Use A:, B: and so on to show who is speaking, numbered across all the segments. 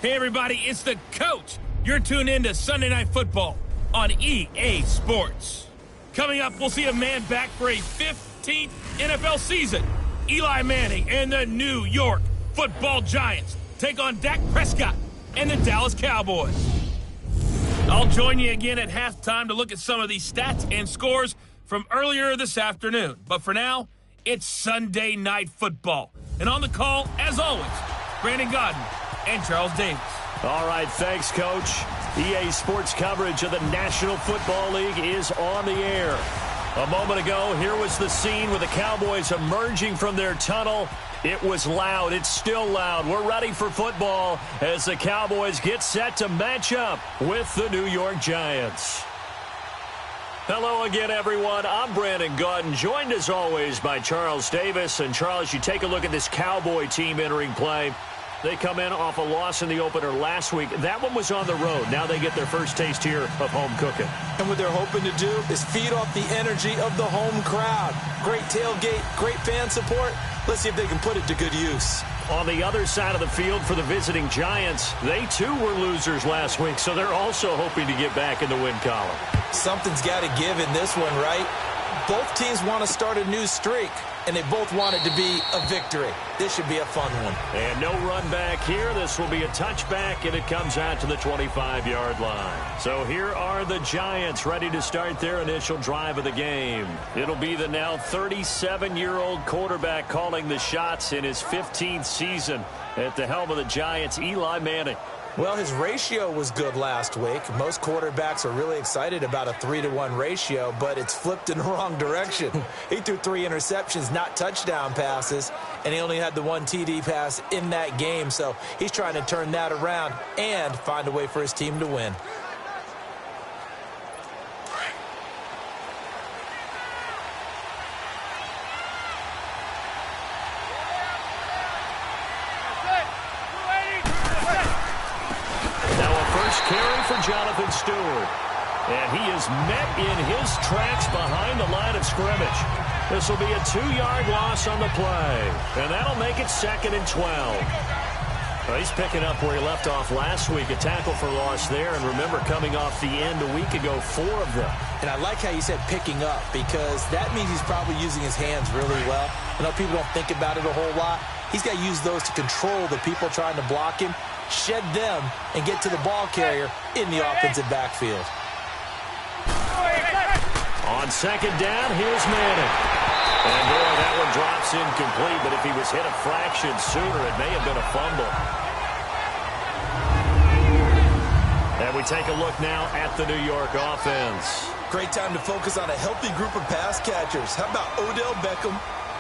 A: Hey, everybody, it's the coach. You're tuned in to Sunday Night Football on EA Sports. Coming up, we'll see a man back for a 15th NFL season. Eli Manning and the New York Football Giants take on Dak Prescott and the Dallas Cowboys. I'll join you again at halftime to look at some of these stats and scores from earlier this afternoon. But for now, it's Sunday Night Football. And on the call, as always, Brandon Godden and Charles Davis.
B: All right, thanks, Coach. EA Sports coverage of the National Football League is on the air. A moment ago, here was the scene with the Cowboys emerging from their tunnel. It was loud. It's still loud. We're ready for football as the Cowboys get set to match up with the New York Giants. Hello again, everyone. I'm Brandon Godden, joined as always by Charles Davis. And Charles, you take a look at this Cowboy team entering play. They come in off a loss in the opener last week. That one was on the road. Now they get their first taste here of home cooking.
C: And what they're hoping to do is feed off the energy of the home crowd. Great tailgate, great fan support. Let's see if they can put it to good use.
B: On the other side of the field for the visiting Giants, they too were losers last week, so they're also hoping to get back in the win column.
C: Something's got to give in this one, right? Both teams want to start a new streak, and they both want it to be a victory. This should be a fun one.
B: And no run back here. This will be a touchback, and it comes out to the 25-yard line. So here are the Giants ready to start their initial drive of the game. It'll be the now 37-year-old quarterback calling the shots in his 15th season at the helm of the Giants, Eli Manning.
C: Well, his ratio was good last week. Most quarterbacks are really excited about a 3-to-1 ratio, but it's flipped in the wrong direction. He threw 3 interceptions, not touchdown passes, and he only had the 1 TD pass in that game. So he's trying to turn that around and find a way for his team to win.
B: Carry for Jonathan Stewart. And he is met in his tracks behind the line of scrimmage. This will be a 2-yard loss on the play. And that'll make it 2nd and 12. Well, he's picking up where he left off last week. A tackle for loss there. And remember, coming off the end a week ago, 4 of them.
C: And I like how you said picking up, because that means he's probably using his hands really well. I know people don't think about it a whole lot. He's got to use those to control the people trying to block him, shed them, and get to the ball carrier in the offensive backfield.
B: On 2nd down, here's Manning. And boy, that one drops incomplete, but if he was hit a fraction sooner, it may have been a fumble. And we take a look now at the New York offense.
C: Great time to focus on a healthy group of pass catchers. How about Odell Beckham,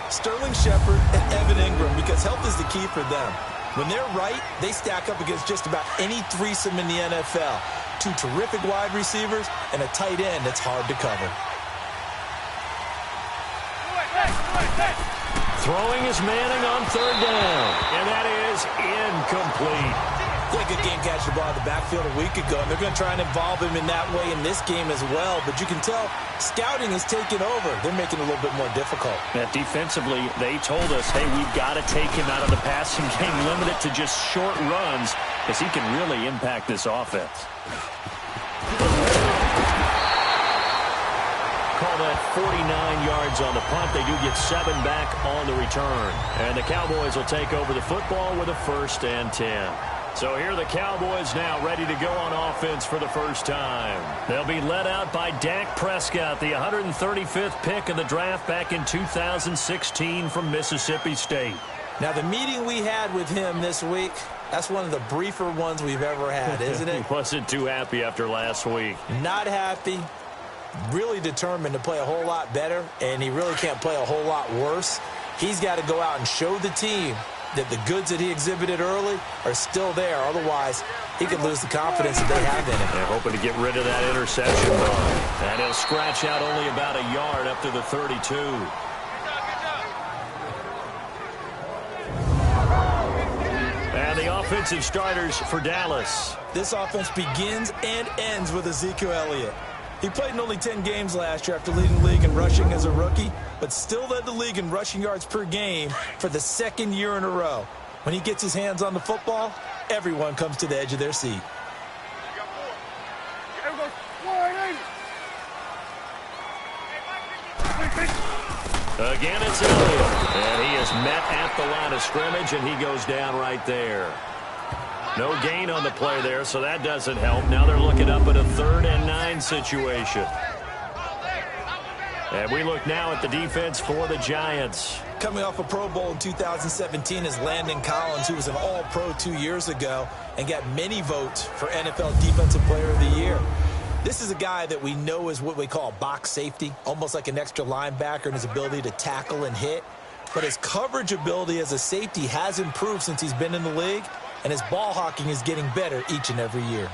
C: Sterling Shepard, and Evan Ingram, because health is the key for them. When they're right, they stack up against just about any threesome in the NFL. 2 terrific wide receivers and a tight end that's hard to cover.
B: Throwing is Manning on 3rd down, and that is incomplete.
C: They good game catch the ball in the backfield a week ago, and they're going to try and involve him in that way in this game as well. But you can tell scouting is taking over. They're making it a little bit more difficult.
B: Defensively, they told us, hey, we've got to take him out of the passing game, limit it to just short runs, because he can really impact this offense. Call that 49 yards on the punt. They do get 7 back on the return. And the Cowboys will take over the football with a 1st and 10. So here are the Cowboys now ready to go on offense for the first time. They'll be led out by Dak Prescott, the 135th pick of the draft back in 2016 from Mississippi State.
C: Now, the meeting we had with him this week, that's one of the briefer ones we've ever had, isn't it?
B: He wasn't too happy after last week.
C: Not happy. Really determined to play a whole lot better, and he really can't play a whole lot worse. He's got to go out and show the team that the goods that he exhibited early are still there. Otherwise, he could lose the confidence that they have in him.
B: They're hoping to get rid of that interception ball. And he'll scratch out only about a yard up to the 32. And the offensive starters for Dallas.
C: This offense begins and ends with Ezekiel Elliott. He played in only 10 games last year after leading the league in rushing as a rookie, but still led the league in rushing yards per game for the second year in a row. When he gets his hands on the football, everyone comes to the edge of their seat.
B: Again, it's Elliott, and he is met at the line of scrimmage, and he goes down right there. No gain on the play there, so that doesn't help. Now they're looking up at a 3rd and 9 situation. And we look now at the defense for the Giants.
C: Coming off a Pro Bowl in 2017 is Landon Collins, who was an All-Pro 2 years ago and got many votes for NFL Defensive Player of the Year. This is a guy that we know is what we call box safety, almost like an extra linebacker in his ability to tackle and hit. But his coverage ability as a safety has improved since he's been in the league, and his ball hawking is getting better each and every year.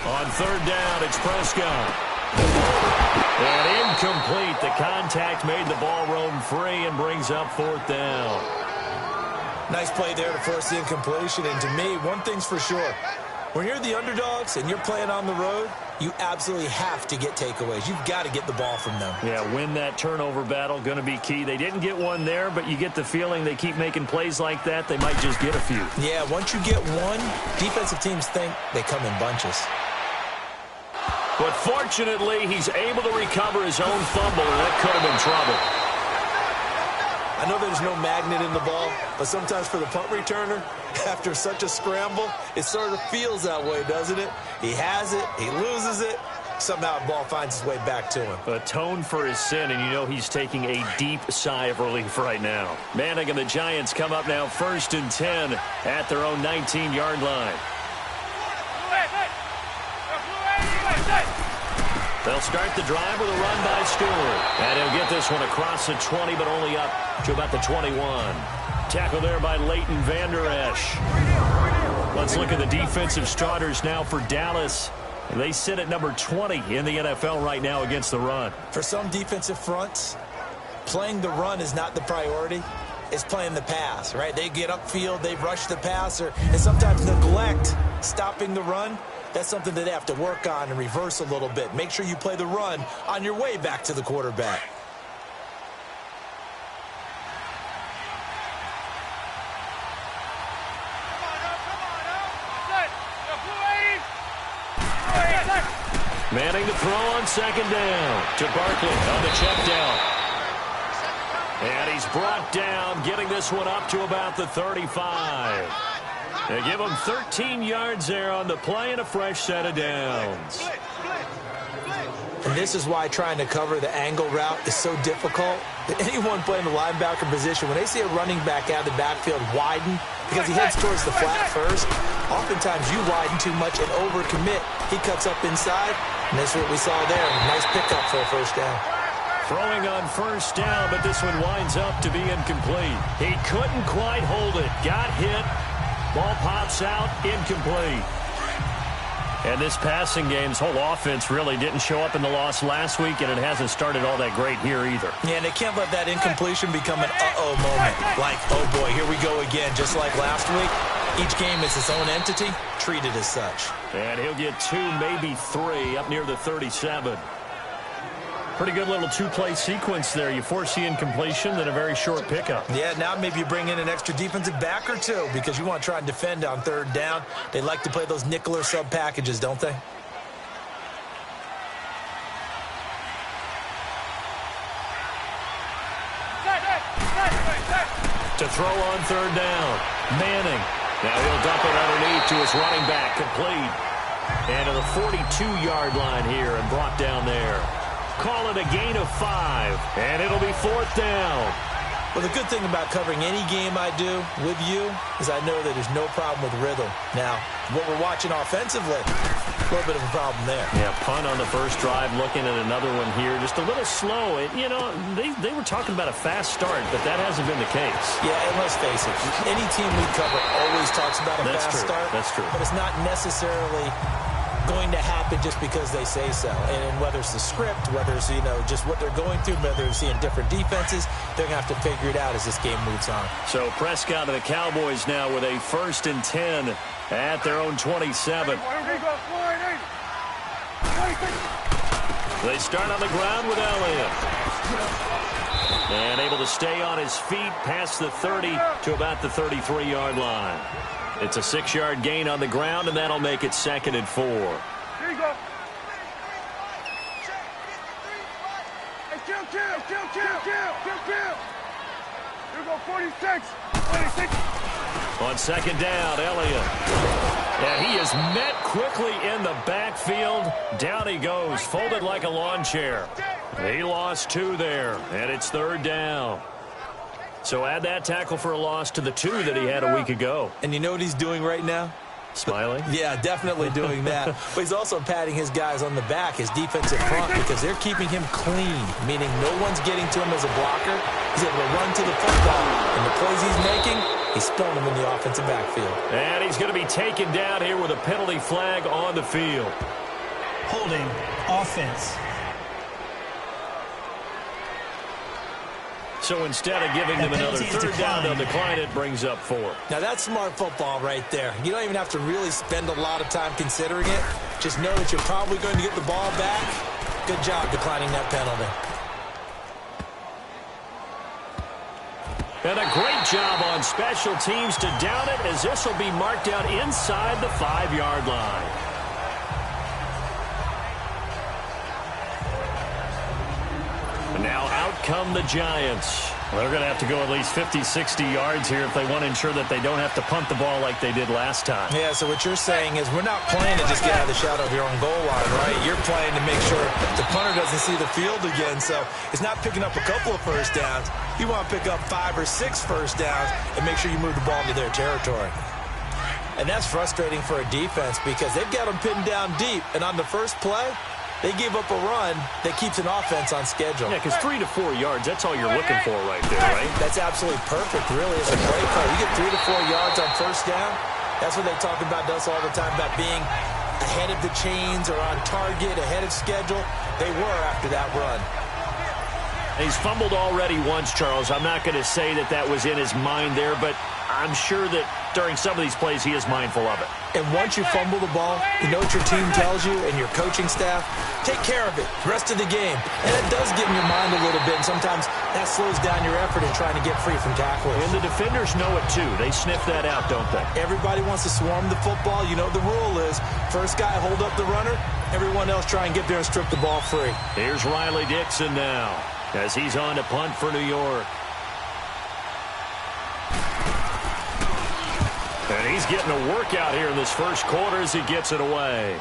B: On 3rd down, it's Prescott. And incomplete. The contact made the ball roam free and brings up 4th down.
C: Nice play there to force the incompletion. And to me, one thing's for sure. When you're the underdogs and you're playing on the road, you absolutely have to get takeaways. You've got to get the ball from them.
B: Yeah, win that turnover battle, going to be key. They didn't get one there, but you get the feeling they keep making plays like that, they might just get a few.
C: Yeah, once you get one, defensive teams think they come in bunches.
B: But fortunately, he's able to recover his own fumble, and that could have been trouble.
C: I know there's no magnet in the ball, but sometimes for the punt returner, after such a scramble, it sort of feels that way, doesn't it? He has it, he loses it, somehow the ball finds its way back to him.
B: Atone for his sin, and you know he's taking a deep sigh of relief right now. Manning and the Giants come up now 1st and 10 at their own 19-yard line. They'll start the drive with a run by Stewart. And he'll get this one across the 20, but only up to about the 21. Tackle there by Leighton Vander Esch. Let's look at the defensive starters now for Dallas. They sit at number 20 in the NFL right now against the run.
C: For some defensive fronts, playing the run is not the priority. It's playing the pass, right? They get upfield, they rush the passer, and sometimes neglect stopping the run. That's something that they have to work on and reverse a little bit. Make sure you play the run on your way back to the quarterback.
B: Manning to throw on 2nd down to Barkley on the check down. And he's brought down, getting this one up to about the 35. They give him 13 yards there on the play and a fresh set of downs.
C: And this is why trying to cover the angle route is so difficult. Anyone playing the linebacker position, when they see a running back out of the backfield widen, because he heads towards the flat first, oftentimes you widen too much and overcommit. He cuts up inside, and that's what we saw there. Nice pickup for a 1st down.
B: Throwing on 1st down, but this one winds up to be incomplete. He couldn't quite hold it. Got hit. Ball pops out, incomplete. And this passing game's whole offense really didn't show up in the loss last week, and it hasn't started all that great here either.
C: Yeah, and they can't let that incompletion become an uh-oh moment. Like, oh boy, here we go again, just like last week. Each game is its own entity, treated as such.
B: And he'll get 2, maybe 3, up near the 37. Pretty good little 2-play sequence there. You force the incompletion, then a very short pickup.
C: Yeah, now maybe you bring in an extra defensive back or 2 because you want to try and defend on 3rd down. They like to play those nickel or sub packages, don't they?
B: To throw on 3rd down, Manning. Now he'll dump it underneath to his running back, complete. And to the 42-yard line here and brought down there. Call it a gain of 5, and it'll be 4th down.
C: Well, the good thing about covering any game I do with you is I know that there's no problem with rhythm. Now, what we're watching offensively, a little bit of a problem there.
B: Yeah, punt on the 1st drive, looking at another one here. Just a little slow. You know, they were talking about a fast start, but that hasn't been the case.
C: Yeah, and let's face it, any team we cover always talks about a fast start.
B: That's true.
C: But it's not necessarily going to happen just because they say so. And whether it's the script, whether it's, just what they're going through, whether they're seeing different defenses, they're going to have to figure it out as this game moves on.
B: So Prescott and the Cowboys now with a 1st and 10 at their own 27. They start on the ground with Elliott. And able to stay on his feet past the 30 to about the 33-yard line. It's a 6-yard gain on the ground, and that'll make it 2nd and 4.
D: Here you go. Kill. Here we go, 46.
B: On 2nd down, Elliott. Yeah, he is met quickly in the backfield. Down he goes, folded like a lawn chair. He lost 2 there, and it's 3rd down. So add that tackle for a loss to the 2 that he had a week ago.
C: And you know what he's doing right now?
B: Smiling?
C: Yeah, definitely doing that. But he's also patting his guys on the back, his defensive front, because they're keeping him clean, meaning no one's getting to him as a blocker. He's able to run to the football, and the plays he's making, he's spilling them in the offensive backfield.
B: And he's going to be taken down here with a penalty flag on the field.
E: Holding offense.
B: So instead of giving them another 3rd down, they'll decline it, brings up 4.
C: Now that's smart football right there. You don't even have to really spend a lot of time considering it. Just know that you're probably going to get the ball back. Good job declining that penalty.
B: And a great job on special teams to down it, as this will be marked out inside the 5-yard line. And now out come the Giants. Well, they're going to have to go at least 50, 60 yards here if they want to ensure that they don't have to punt the ball like they did last time.
C: Yeah, so what you're saying is we're not playing to just get out of the shadow of your own goal line, right? You're playing to make sure the punter doesn't see the field again. So it's not picking up a couple of first downs. You want to pick up 5 or 6 first downs and make sure you move the ball into their territory. And that's frustrating for a defense because they've got them pinned down deep. And on the first play, they gave up a run that keeps an offense on schedule.
B: Yeah, because 3 to 4 yards, that's all you're looking for right there, right?
C: That's absolutely perfect, really, as a play call. You get 3 to 4 yards on first down. That's what they talk about us all the time, about being ahead of the chains or on target, ahead of schedule. They were after that run.
B: He's fumbled already once, Charles. I'm not going to say that that was in his mind there, but I'm sure that during some of these plays he is mindful of it.
C: And once you fumble the ball, you know what your team tells you and your coaching staff? Take care of it the rest of the game. And it does get in your mind a little bit, and sometimes that slows down your effort in trying to get free from tacklers.
B: And the defenders know it too. They sniff that out, don't they?
C: Everybody wants to swarm the football. You know the rule is first guy hold up the runner, everyone else try and get there and strip the ball free.
B: Here's Riley Dixon now as he's on to punt for New York. And he's getting a workout here in this first quarter as he gets it away.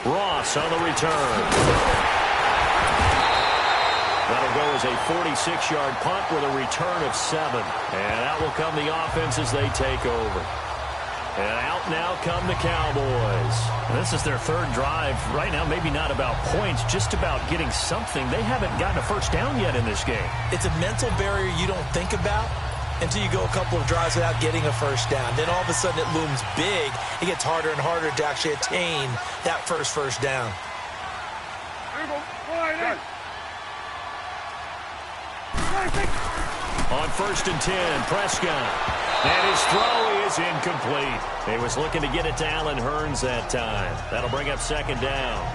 B: Ross on the return. That'll go as a 46-yard punt with a return of 7. And out will come the offense as they take over. And out now come the Cowboys. And this is their 3rd drive. Right now, maybe not about points, just about getting something. They haven't gotten a first down yet in this game.
C: It's a mental barrier you don't think about until you go a couple of drives without getting a first down. Then all of a sudden it looms big. It gets harder and harder to actually attain that first down.
B: On 1st and 10, Prescott. And his throw is incomplete. He was looking to get it to Allen Hurns that time. That'll bring up 2nd down.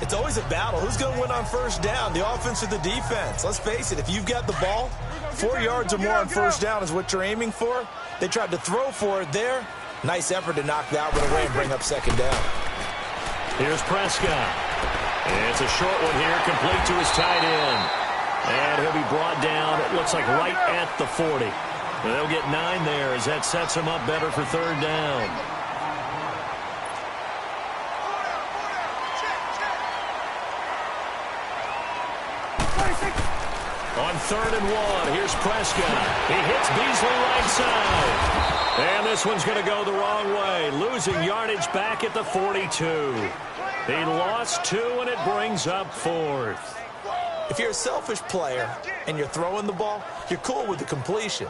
C: It's always a battle. Who's going to win on first down, the offense or the defense? Let's face it, if you've got the ball, 4 yards or more on first down is what you're aiming for. They tried to throw for it there. Nice effort to knock that one away and bring up 2nd down.
B: Here's Prescott. And it's a short one here, complete to his tight end. And he'll be brought down, it looks like right at the 40. And they'll get 9 there as that sets him up better for 3rd down. On 3rd and 1, here's Prescott. He hits Beasley right side. And this one's going to go the wrong way, losing yardage back at the 42. He lost 2, and it brings up 4th.
C: If you're a selfish player and you're throwing the ball, you're cool with the completion.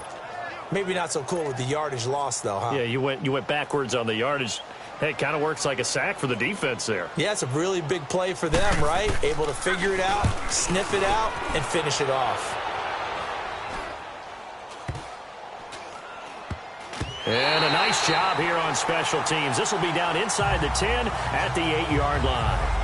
C: Maybe not so cool with the yardage loss, though, huh?
B: Yeah, you went backwards on the yardage. Hey, it kind of works like a sack for the defense there.
C: Yeah, it's a really big play for them, right? Able to figure it out, sniff it out, and finish it off.
B: And a nice job here on special teams. This will be down inside the 10 at the 8-yard line.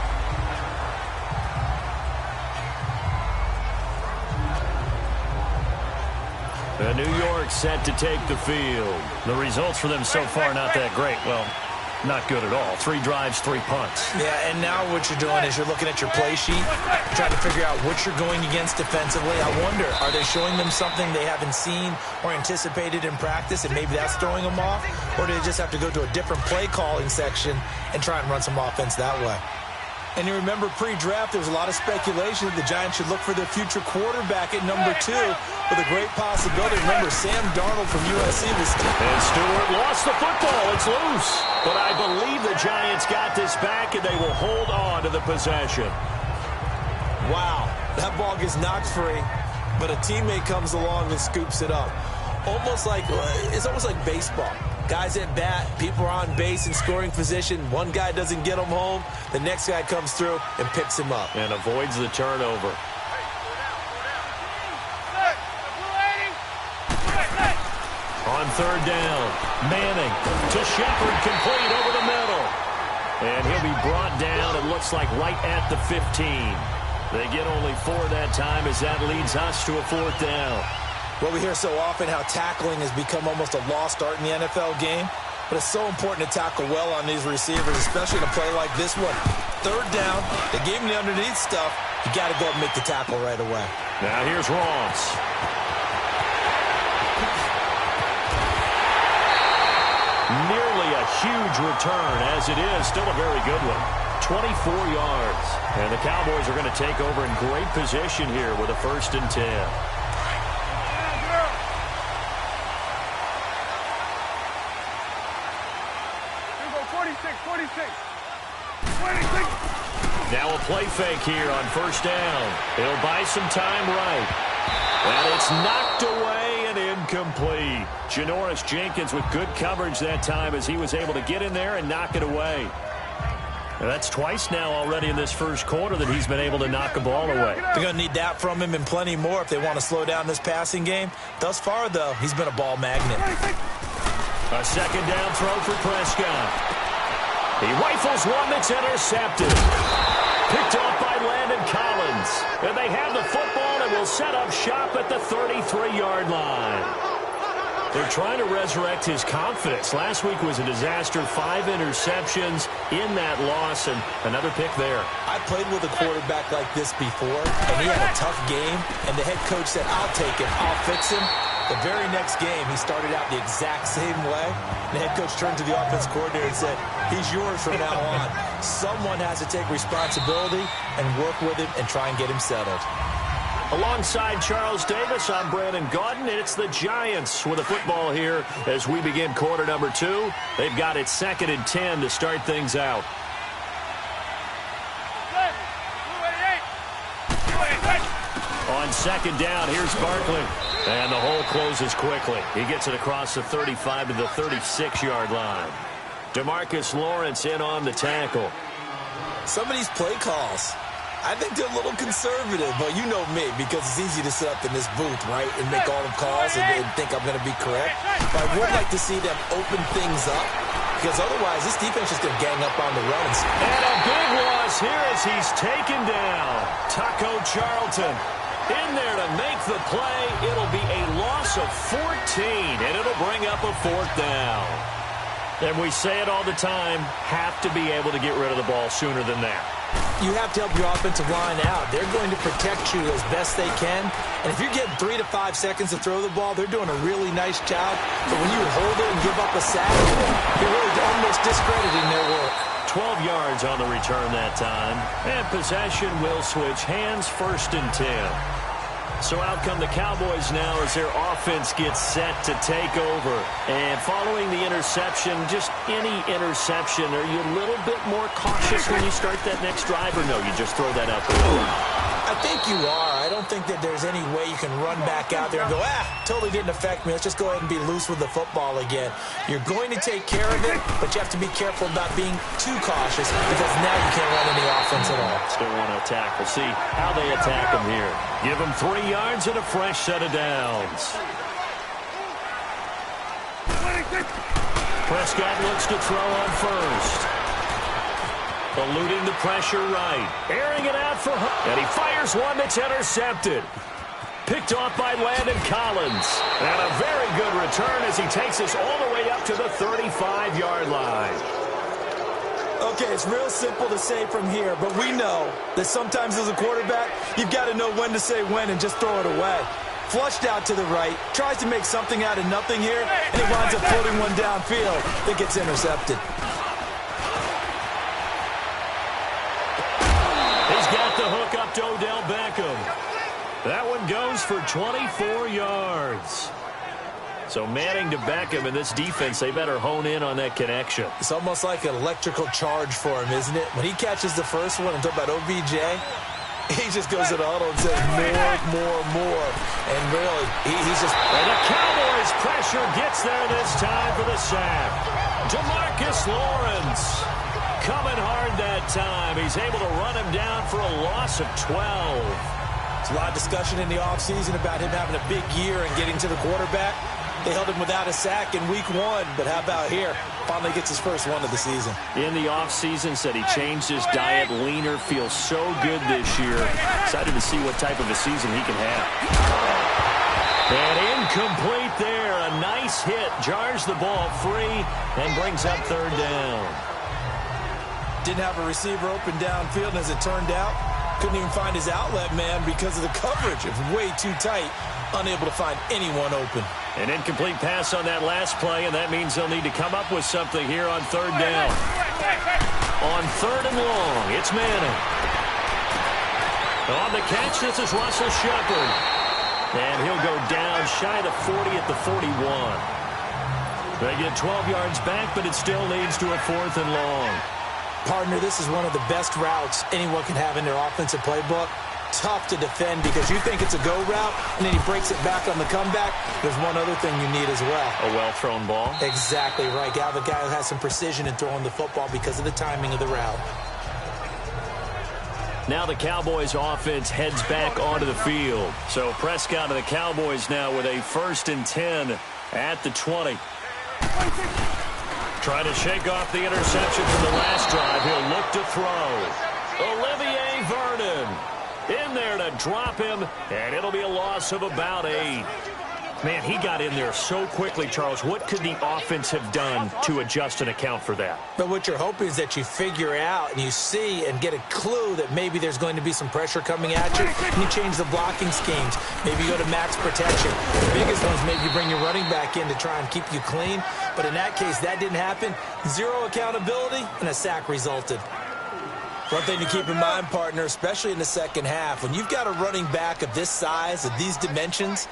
B: New York set to take the field. The results for them so far not that great. Well, not good at all. 3 drives, 3 punts.
C: Yeah, and now what you're doing is you're looking at your play sheet, trying to figure out what you're going against defensively. I wonder, are they showing them something they haven't seen or anticipated in practice, and maybe that's throwing them off? Or do they just have to go to a different play calling section and try and run some offense that way? And you remember pre-draft, there was a lot of speculation that the Giants should look for their future quarterback at number 2 with a great possibility. Remember, Sam Darnold from USC was...
B: And Stewart lost the football. It's loose. But I believe the Giants got this back, and they will hold on to the possession.
C: Wow, that ball gets knocked free, but a teammate comes along and scoops it up. It's almost like baseball. Guys at bat, people are on base in scoring position. One guy doesn't get him home. The next guy comes through and picks him up.
B: And avoids the turnover. On third down, Manning to Shepard, complete over the middle. And he'll be brought down, it looks like, right at the 15. They get only 4 that time as that leads us to a 4th down.
C: Well, we hear so often how tackling has become almost a lost art in the NFL game, but it's so important to tackle well on these receivers, especially in a play like this one. Third down, they gave him the underneath stuff. You got to go and make the tackle right away.
B: Now here's Ross. Nearly a huge return, as it is still a very good one. 24 yards. And the Cowboys are going to take over in great position here with a 1st and 10. Now a play fake here on 1st down. He'll buy some time right. And it's knocked away and incomplete. Janoris Jenkins with good coverage that time as he was able to get in there and knock it away. And that's twice now already in this first quarter that he's been able to knock a ball away.
C: They're going to need that from him and plenty more if they want to slow down this passing game. Thus far, though, he's been a ball magnet.
B: A 2nd down throw for Prescott. He rifles one that's intercepted. Picked off by Landon Collins. And they have the football and will set up shop at the 33-yard line. They're trying to resurrect his confidence. Last week was a disaster. 5 interceptions in that loss, and another pick there.
C: I played with a quarterback like this before, and he had a tough game, and the head coach said, I'll take him, I'll fix him. The very next game, he started out the exact same way. The head coach turned to the offense coordinator and said, he's yours from now on. Someone has to take responsibility and work with him and try and get him settled.
B: Alongside Charles Davis, I'm Brandon Gaudin, and it's the Giants with a football here as we begin quarter number 2. They've got it 2nd and 10 to start things out. On 2nd down, here's Barkley. And the hole closes quickly. He gets it across the 35 to the 36-yard line. DeMarcus Lawrence in on the tackle.
C: Some of these play calls, I think they're a little conservative, but you know me, because it's easy to sit up in this booth, right, and make all the calls and think I'm going to be correct. But I would like to see them open things up, because otherwise this defense is going to gang up on the run.
B: And a big loss here as he's taken down. Taco Charlton in there to make the play. It'll be a loss of 14, and it'll bring up a 4th down. And we say it all the time, have to be able to get rid of the ball sooner than that.
C: You have to help your offensive line out. They're going to protect you as best they can. And if you're getting 3 to 5 seconds to throw the ball, they're doing a really nice job. But when you hold it and give up a sack, you're really almost discrediting their work.
B: 12 yards on the return that time. And possession will switch hands, 1st and 10. So out come the Cowboys now as their offense gets set to take over. And following the interception, just any interception, are you a little bit more cautious when you start that next drive, or no, you just throw that out the window?
C: I think you are. I don't think that there's any way you can run back out there and go, totally didn't affect me. Let's just go ahead and be loose with the football again. You're going to take care of it, but you have to be careful about being too cautious because now you can't run any offense at all.
B: Still want to attack. We'll see how they attack him here. Give him 3 yards and a fresh set of downs. Prescott looks to throw on first. Eluding the pressure right. Airing it out for Hunt. And he fires one that's intercepted. Picked off by Landon Collins. And a very good return as he takes us all the way up to the 35-yard line.
C: Okay, it's real simple to say from here, but we know that sometimes as a quarterback, you've got to know when to say when and just throw it away. Flushed out to the right, tries to make something out of nothing here, and he winds up floating one downfield that gets intercepted.
B: He's got the hook up to Odell Beckham. That one goes for 24 yards. So Manning to Beckham in this defense, they better hone in on that connection.
C: It's almost like an electrical charge for him, isn't it? When he catches the first one and talk about OBJ, he just goes to the huddle and says, more. And really, he's just...
B: And the Cowboys' pressure gets there this time for the sack. DeMarcus Lawrence coming hard that time. He's able to run him down for a loss of 12.
C: There's a lot of discussion in the offseason about him having a big year and getting to the quarterback. They held him without a sack in week 1, but how about here? Finally gets his first one of the season.
B: In the offseason, said he changed his diet, leaner, feels so good this year. Excited to see what type of a season he can have. And incomplete there. A nice hit. Jars the ball free and brings up 3rd down.
C: Didn't have a receiver open downfield, and as it turned out, couldn't even find his outlet man because of the coverage. It was way too tight. Unable to find anyone open.
B: An incomplete pass on that last play, and that means they'll need to come up with something here on 3rd down. On 3rd and long, it's Manning. On the catch, this is Russell Shepard. And he'll go down shy of the 40 at the 41. They get 12 yards back, but it still leads to a 4th and long.
C: Partner, this is one of the best routes anyone can have in their offensive playbook. Tough to defend because you think it's a go route, and then he breaks it back on the comeback. There's one other thing you need as well.
B: A well-thrown ball?
C: Exactly right. Got the guy who has some precision in throwing the football because of the timing of the route.
B: Now the Cowboys offense heads back onto the field. So Prescott and the Cowboys now with a 1st and 10 at the 20. Trying to shake off the interception from the last drive. He'll look to throw. Olivier Vernon in there to drop him, and it'll be a loss of about 8. Man, he got in there so quickly, Charles. What could the offense have done to adjust and account for that?
C: But what you're hoping is that you figure out and you see and get a clue that maybe there's going to be some pressure coming at you, and you change the blocking schemes. Maybe you go to max protection. The biggest ones, maybe you bring your running back in to try and keep you clean. But in that case, that didn't happen. 0 accountability, and a sack resulted. One thing to keep in mind, partner, especially in the second half, when you've got a running back of this size, of these dimensions,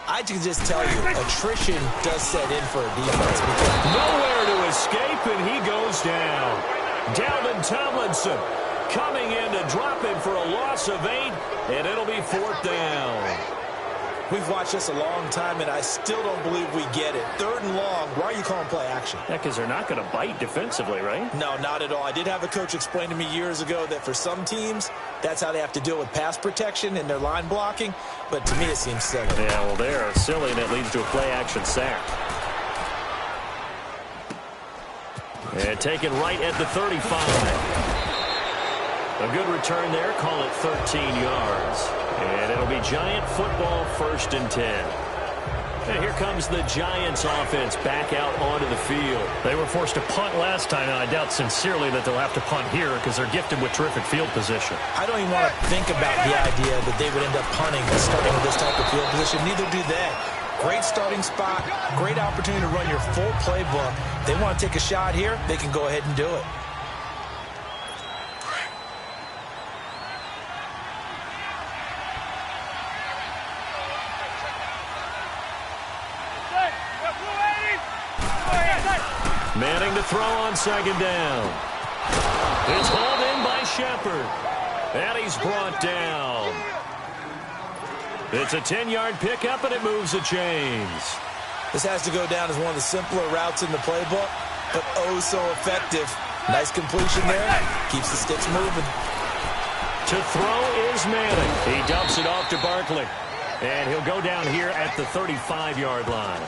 C: I can just tell you, attrition does set in for a defense.
B: Nowhere to escape, and he goes down. Dalvin Tomlinson coming in to drop him for a loss of 8, and it'll be 4th down.
C: We've watched this a long time, and I still don't believe we get it. 3rd and long, why are you calling play action?
B: Yeah, because they're not going to bite defensively, right?
C: No, not at all. I did have a coach explain to me years ago that for some teams, that's how they have to deal with pass protection and their line blocking. But to me, it seems silly.
B: Yeah, well, they're silly, and it leads to a play-action sack. And taken right at the 35. A good return there. Call it 13 yards. And it'll be Giant football, 1st and 10. And here comes the Giants offense back out onto the field.
A: They were forced to punt last time, and I doubt sincerely that they'll have to punt here because they're gifted with terrific field position.
C: I don't even want to think about the idea that they would end up punting and starting with this type of field position. Neither do they. Great starting spot, great opportunity to run your full playbook. They want to take a shot here, they can go ahead and do it.
B: Manning to throw on 2nd down. It's hauled in by Shepard. And he's brought down. It's a 10-yard pickup, and it moves the chains.
C: This has to go down as one of the simpler routes in the playbook, but oh so effective. Nice completion there. Keeps the sticks moving.
B: To throw is Manning. He dumps it off to Barkley. And he'll go down here at the 35-yard line.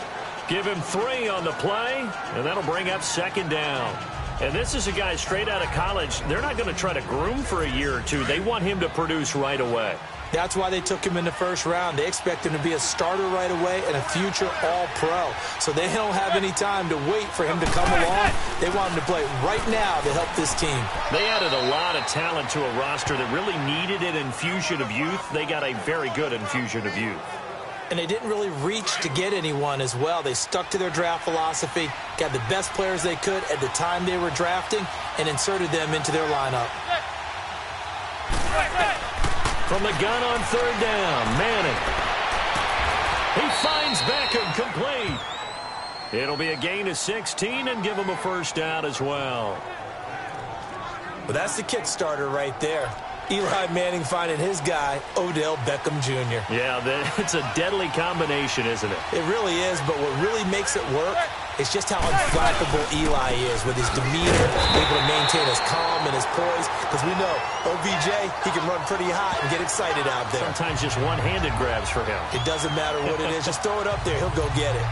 B: Give him 3 on the play, and that'll bring up second down. And this is a guy straight out of college. They're not going to try to groom for a year or two. They want him to produce right away.
C: That's why they took him in the first round. They expect him to be a starter right away and a future all-pro. So they don't have any time to wait for him to come along. They want him to play right now to help this team.
B: They added a lot of talent to a roster that really needed an infusion of youth. They got a very good infusion of youth.
C: And they didn't really reach to get anyone as well. They stuck to their draft philosophy, got the best players they could at the time they were drafting, and inserted them into their lineup.
B: From the gun on third down, Manning. He finds Beckham complete. It'll be a gain of 16 and give him a first down as well.
C: Well, that's the kickstarter right there. Eli Manning finding his guy, Odell Beckham Jr.
B: Yeah, it's a deadly combination, isn't it?
C: It really is, but what really makes it work is just how unflappable Eli is with his demeanor, able to maintain his calm and his poise, because we know OBJ, he can run pretty hot and get excited out there.
B: Sometimes just one-handed grabs for him.
C: It doesn't matter what it is. Just throw it up there. He'll go get it.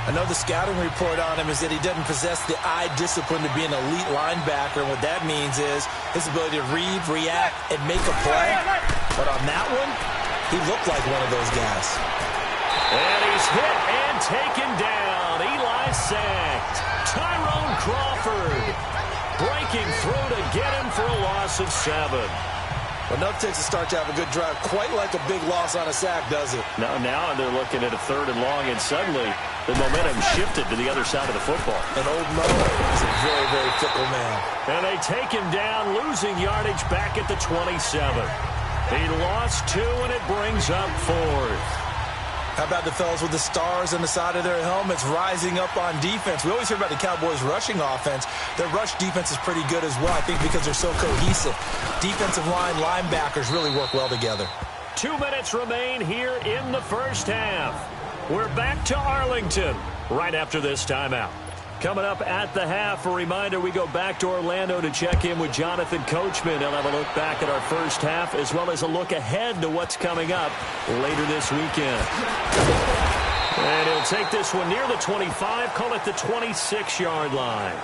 C: I know the scouting report on him is that he doesn't possess the eye discipline to be an elite linebacker. And what that means is his ability to read, react, and make a play. But on that one, he looked like one of those guys.
B: And he's hit and taken down. Eli sacked. Tyrone Crawford breaking through to get him for a loss of 7.
C: Well, enough takes a start to have a good drive. Quite like a big loss on a sack, does it?
B: Now they're looking at a 3rd and long, and suddenly the momentum shifted to the other side of the football.
C: And old Mo is a very, very fickle man.
B: And they take him down, losing yardage back at the 27. He lost 2, and it brings up 4th.
C: How about the fellas with the stars on the side of their helmets rising up on defense? We always hear about the Cowboys' rushing offense. Their rush defense is pretty good as well, I think, because they're so cohesive. Defensive line linebackers really work well together.
B: 2 minutes remain here in the first half. We're back to Arlington right after this timeout. Coming up at the half, a reminder, we go back to Orlando to check in with Jonathan Coachman. He'll have a look back at our first half as well as a look ahead to what's coming up later this weekend. And he'll take this one near the 25, call it the 26-yard line.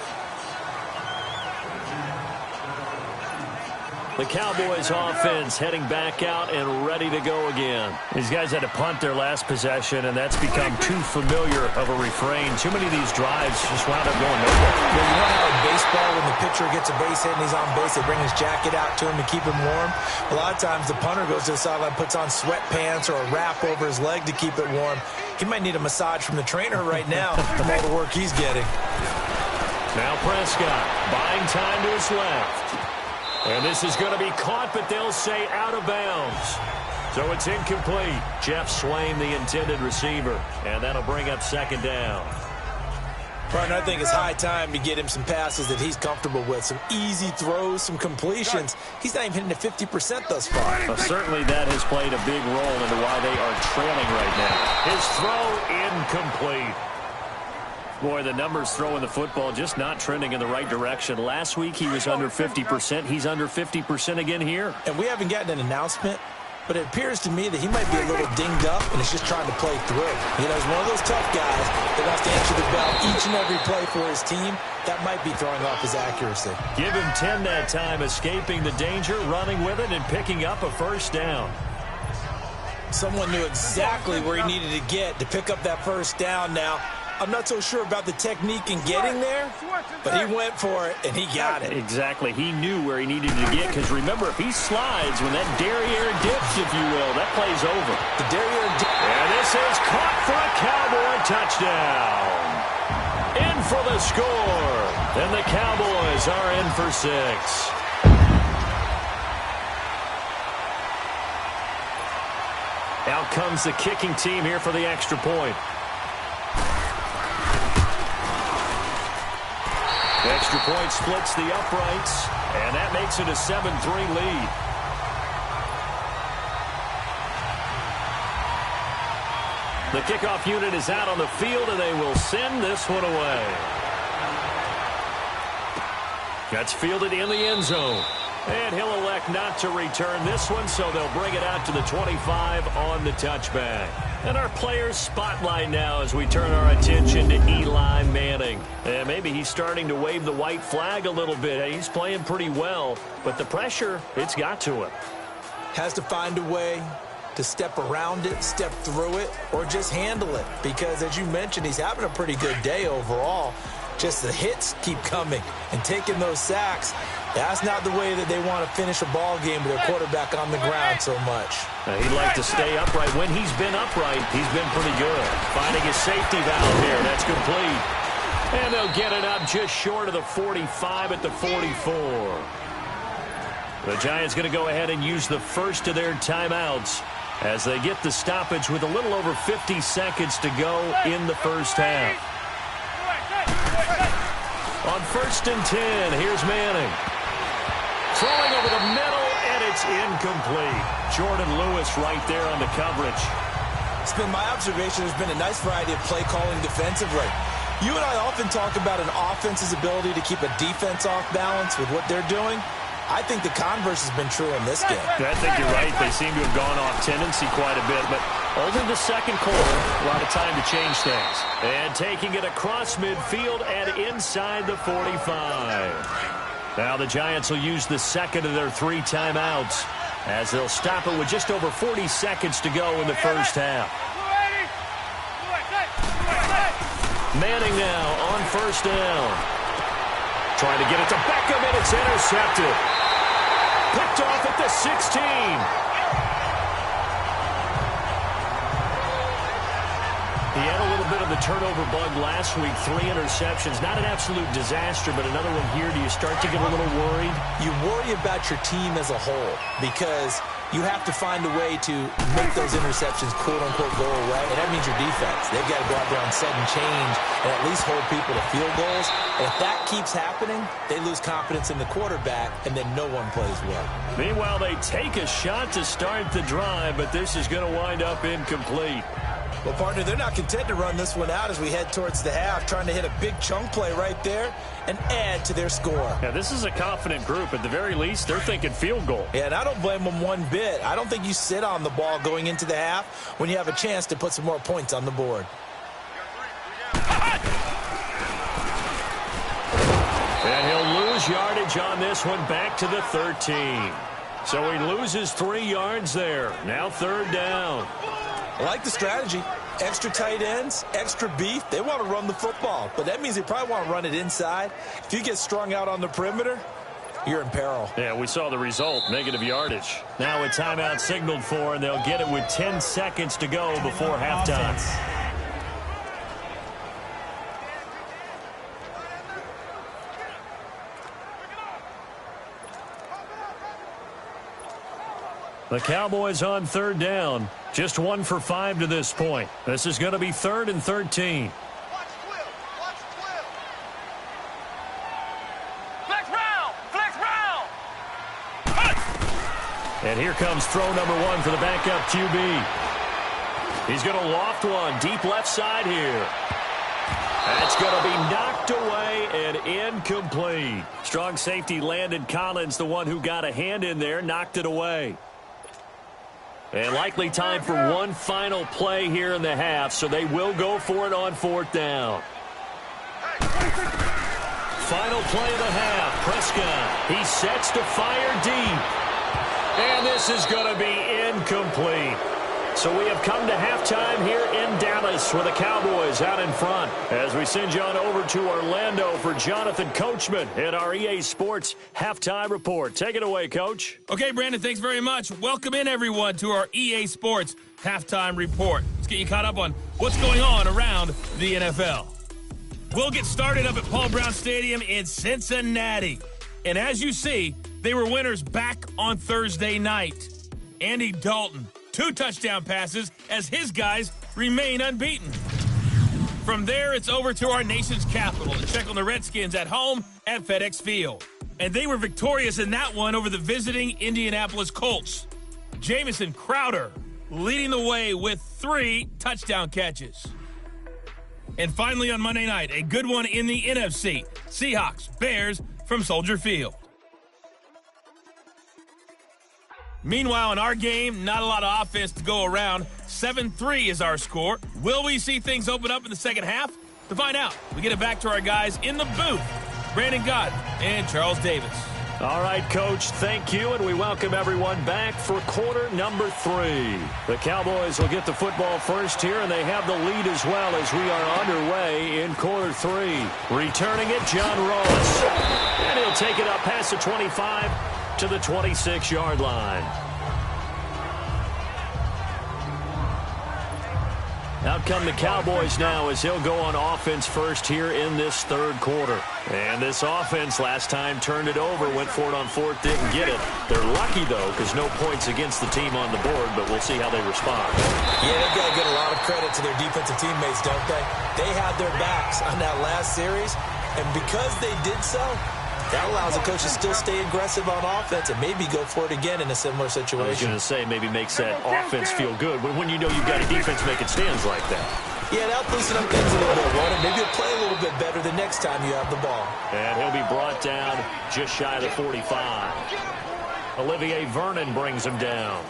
B: The Cowboys offense heading back out and ready to go again. These guys had to punt their last possession, and that's become too familiar of a refrain. Too many of these drives just wound up going nowhere.
C: Well, you know how in baseball, when the pitcher gets a base hit and he's on base, they bring his jacket out to him to keep him warm? A lot of times the punter goes to the sideline, puts on sweatpants or a wrap over his leg to keep it warm. He might need a massage from the trainer right now from all the work he's getting.
B: Now Prescott buying time to his left. And this is going to be caught, but they'll say out of bounds. So it's incomplete. Jeff Swain, the intended receiver. And that'll bring up second down.
C: Partner, I think it's high time to get him some passes that he's comfortable with. Some easy throws, some completions. He's not even hitting the 50% thus far.
B: Well, certainly that has played a big role into why they are trailing right now. His throw incomplete. Boy, the numbers throwing the football just not trending in the right direction. Last week he was under 50%. He's under 50% again here.
C: And we haven't gotten an announcement, but it appears to me that he might be a little dinged up and is just trying to play through. You know, he's one of those tough guys that wants to answer the bell each and every play for his team. That might be throwing off his accuracy.
B: Give him 10 that time, escaping the danger, running with it, and picking up a first down.
C: Someone knew exactly where he needed to get to pick up that first down now. I'm not so sure about the technique in getting there, but he went for it, and he got it.
B: Exactly. He knew where he needed to get, because remember, if he slides when that derriere dips, if you will, that play's over.
C: The derriere dip.
B: And this is caught for a Cowboy touchdown. In for the score. And the Cowboys are in for 6. Out comes the kicking team here for the extra point. The extra point splits the uprights, and that makes it a 7-3 lead. The kickoff unit is out on the field, and they will send this one away. That's fielded in the end zone. And he'll elect not to return this one, so they'll bring it out to the 25 on the touchback. And our players spotlight now as we turn our attention to Eli Manning. And maybe he's starting to wave the white flag a little bit. He's playing pretty well, but the pressure, it's got to him.
C: Has to find a way to step around it, step through it, or just handle it. Because, as you mentioned, he's having a pretty good day overall. Just the hits keep coming and taking those sacks. That's not the way that they want to finish a ball game with their quarterback on the ground so much.
B: He'd like to stay upright. When he's been upright, he's been pretty good. Finding his safety valve here. That's complete. And they'll get it up just short of the 45 at the 44. The Giants going to go ahead and use the first of their timeouts as they get the stoppage with a little over 50 seconds to go in the first half. On 1st and 10, here's Manning. Throwing over the middle, and it's incomplete. Jordan Lewis right there on the coverage.
C: It's been my observation there's been a nice variety of play calling defensively. You and I often talk about an offense's ability to keep a defense off balance with what they're doing. I think the converse has been true in this game.
B: I think you're right. They seem to have gone off tendency quite a bit, but only the second quarter, a lot of time to change things. And taking it across midfield and inside the 45. Now the Giants will use the second of their 3 timeouts as they'll stop it with just over 40 seconds to go in the first half. Manning now on 1st down. Trying to get it to Beckham, and it's intercepted. Picked off at the 16. He had a little bit of the turnover bug last week, 3 interceptions. Not an absolute disaster, but another one here. Do you start to get a little worried?
C: You worry about your team as a whole because you have to find a way to make those interceptions, quote-unquote, go away. And that means your defense. They've got to go out there and set and change and at least hold people to field goals. And if that keeps happening, they lose confidence in the quarterback, and then no one plays well.
B: Meanwhile, they take a shot to start the drive, but this is going to wind up incomplete.
C: Well, partner, they're not content to run this one out as we head towards the half, trying to hit a big chunk play right there and add to their score.
B: Yeah, this is a confident group. At the very least, they're thinking field goal.
C: Yeah, and I don't blame them one bit. I don't think you sit on the ball going into the half when you have a chance to put some more points on the board.
B: And he'll lose yardage on this one back to the 13. So he loses 3 yards there. Now 3rd down.
C: I like the strategy. Extra tight ends, extra beef. They want to run the football, but that means they probably want to run it inside. If you get strung out on the perimeter, you're in peril.
B: Yeah, we saw the result, negative yardage. Now a timeout signaled for, and they'll get it with 10 seconds to go before halftime. The Cowboys on 3rd down. Just 1 for 5 to this point. This is going to be 3rd and 13. And here comes throw number 1 for the backup QB. He's going to loft one deep left side here. That's going to be knocked away and incomplete. Strong safety Landon Collins, the one who got a hand in there, knocked it away. And likely time for one final play here in the half, so they will go for it on 4th down. Final play of the half. Prescott, he sets to fire deep. And this is going to be incomplete. So we have come to halftime here in Dallas with the Cowboys out in front. As we send you on over to Orlando for Jonathan Coachman at our EA Sports Halftime Report. Take it away, Coach.
A: Okay, Brandon, thanks very much. Welcome in, everyone, to our EA Sports Halftime Report. Let's get you caught up on what's going on around the NFL. We'll get started up at Paul Brown Stadium in Cincinnati. And as you see, they were winners back on Thursday night. Andy Dalton, 2 touchdown passes as his guys remain unbeaten. From there, it's over to our nation's capital to check on the Redskins at home at FedEx Field. And they were victorious in that one over the visiting Indianapolis Colts. Jamison Crowder leading the way with 3 touchdown catches. And finally on Monday night, a good one in the NFC. Seahawks, Bears from Soldier Field. Meanwhile, in our game, not a lot of offense to go around. 7-3 is our score. Will we see things open up in the second half? To find out, we get it back to our guys in the booth, Brandon Gott and Charles Davis.
B: All right, Coach, thank you, and we welcome everyone back for quarter number 3. The Cowboys will get the football first here, and they have the lead as well as we are underway in quarter 3. Returning it, John Ross. And he'll take it up past the 25 to the 26-yard line. Out come the Cowboys now as he'll go on offense first here in this third quarter. And this offense last time turned it over, went for it on fourth, didn't get it. They're lucky, though, because no points against the team on the board, but we'll see how they respond.
C: Yeah, they've got to get a lot of credit to their defensive teammates, don't they? They had their backs on that last series, and because they did so, that allows the coach to still stay aggressive on offense and maybe go for it again in a similar situation.
B: I was going to say, maybe makes that offense feel good when you know you've got a defense making stands like that. Yeah, that'll loosen up things a little bit, won't it? Maybe you'll play a little bit better the next time you have the ball. And he'll be brought down just shy of the 45. Olivier Vernon brings him down.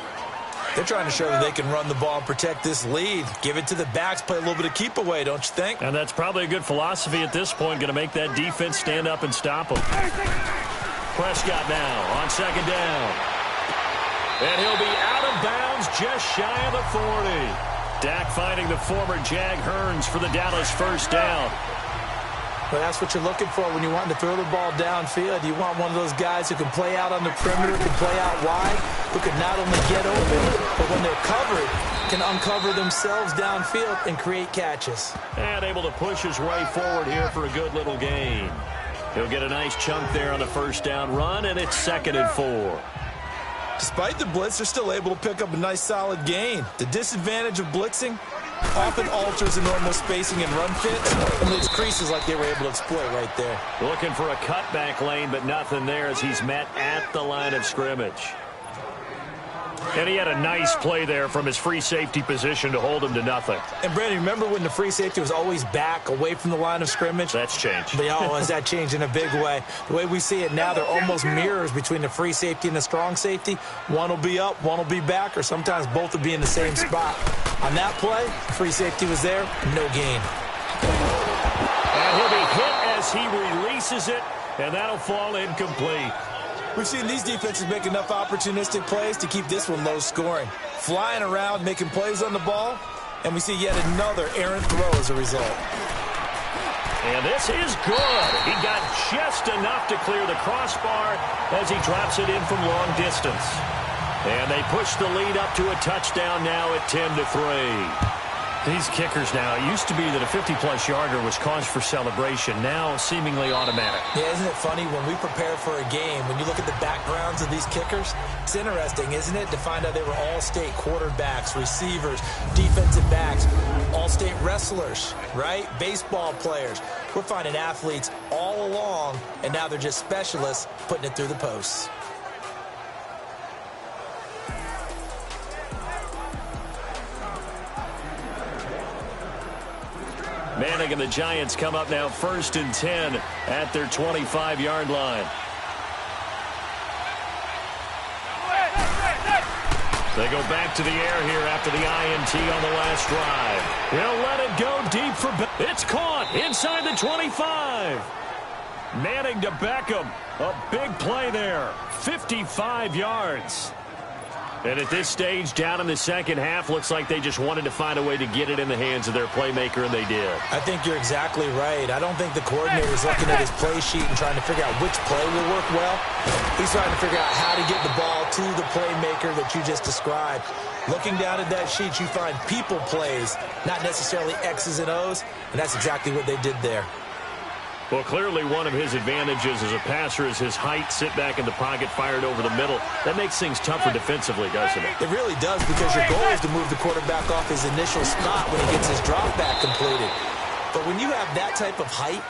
C: They're trying to show that they can run the ball and protect this lead. Give it to the backs, play a little bit of keep away, don't you think?
B: And that's probably a good philosophy at this point, going to make that defense stand up and stop them. Prescott now on second down. And he'll be out of bounds just shy of the 40. Dak finding the former Jag Hearns for the Dallas first down.
C: Well, that's what you're looking for when you want to throw the ball downfield. You want one of those guys who can play out on the perimeter, can play out wide, who can not only get open, but when they're covered, can uncover themselves downfield and create catches.
B: And able to push his way forward here for a good little gain. He'll get a nice chunk there on the first down run, and it's 2nd and 4.
C: Despite the blitz, they're still able to pick up a nice solid gain. The disadvantage of blitzing often alters the normal spacing and run fits and leaves creases like they were able to exploit right there.
B: Looking for a cutback lane, but nothing there as he's met at the line of scrimmage. And he had a nice play there from his free safety position to hold him to nothing.
C: And, Brandon, remember when the free safety was always back away from the line of scrimmage?
B: That's changed.
C: But, has that changed in a big way? The way we see it now, they're almost mirrors between the free safety and the strong safety. One will be up, one will be back, or sometimes both will be in the same spot. On that play, free safety was there, no gain.
B: And he'll be hit as he releases it, and that'll fall incomplete.
C: We've seen these defenses make enough opportunistic plays to keep this one low scoring. Flying around, making plays on the ball, and we see yet another errant throw as a result.
B: And this is good. He got just enough to clear the crossbar as he drops it in from long distance. And they push the lead up to a touchdown now at 10-3. These kickers now, it used to be that a 50-plus yarder was cause for celebration, now seemingly automatic.
C: Yeah, isn't it funny when we prepare for a game, when you look at the backgrounds of these kickers, it's interesting, isn't it, to find out they were all-state quarterbacks, receivers, defensive backs, all-state wrestlers, right? Baseball players. We're finding athletes all along, and now they're just specialists putting it through the posts.
B: Manning and the Giants come up now 1st and 10 at their 25-yard line. They go back to the air here after the INT on the last drive. He'll let it go deep for... It's caught inside the 25. Manning to Beckham. A big play there. 55 yards. And at this stage, down in the second half, looks like they just wanted to find a way to get it in the hands of their playmaker, and they did.
C: I think you're exactly right. I don't think the coordinator's looking at his play sheet and trying to figure out which play will work well. He's trying to figure out how to get the ball to the playmaker that you just described. Looking down at that sheet, you find people plays, not necessarily X's and O's, and that's exactly what they did there.
B: Well, clearly one of his advantages as a passer is his height, sit back in the pocket, fired over the middle. That makes things tougher defensively, doesn't it?
C: It really does, because your goal is to move the quarterback off his initial spot when he gets his drop back completed. But when you have that type of height,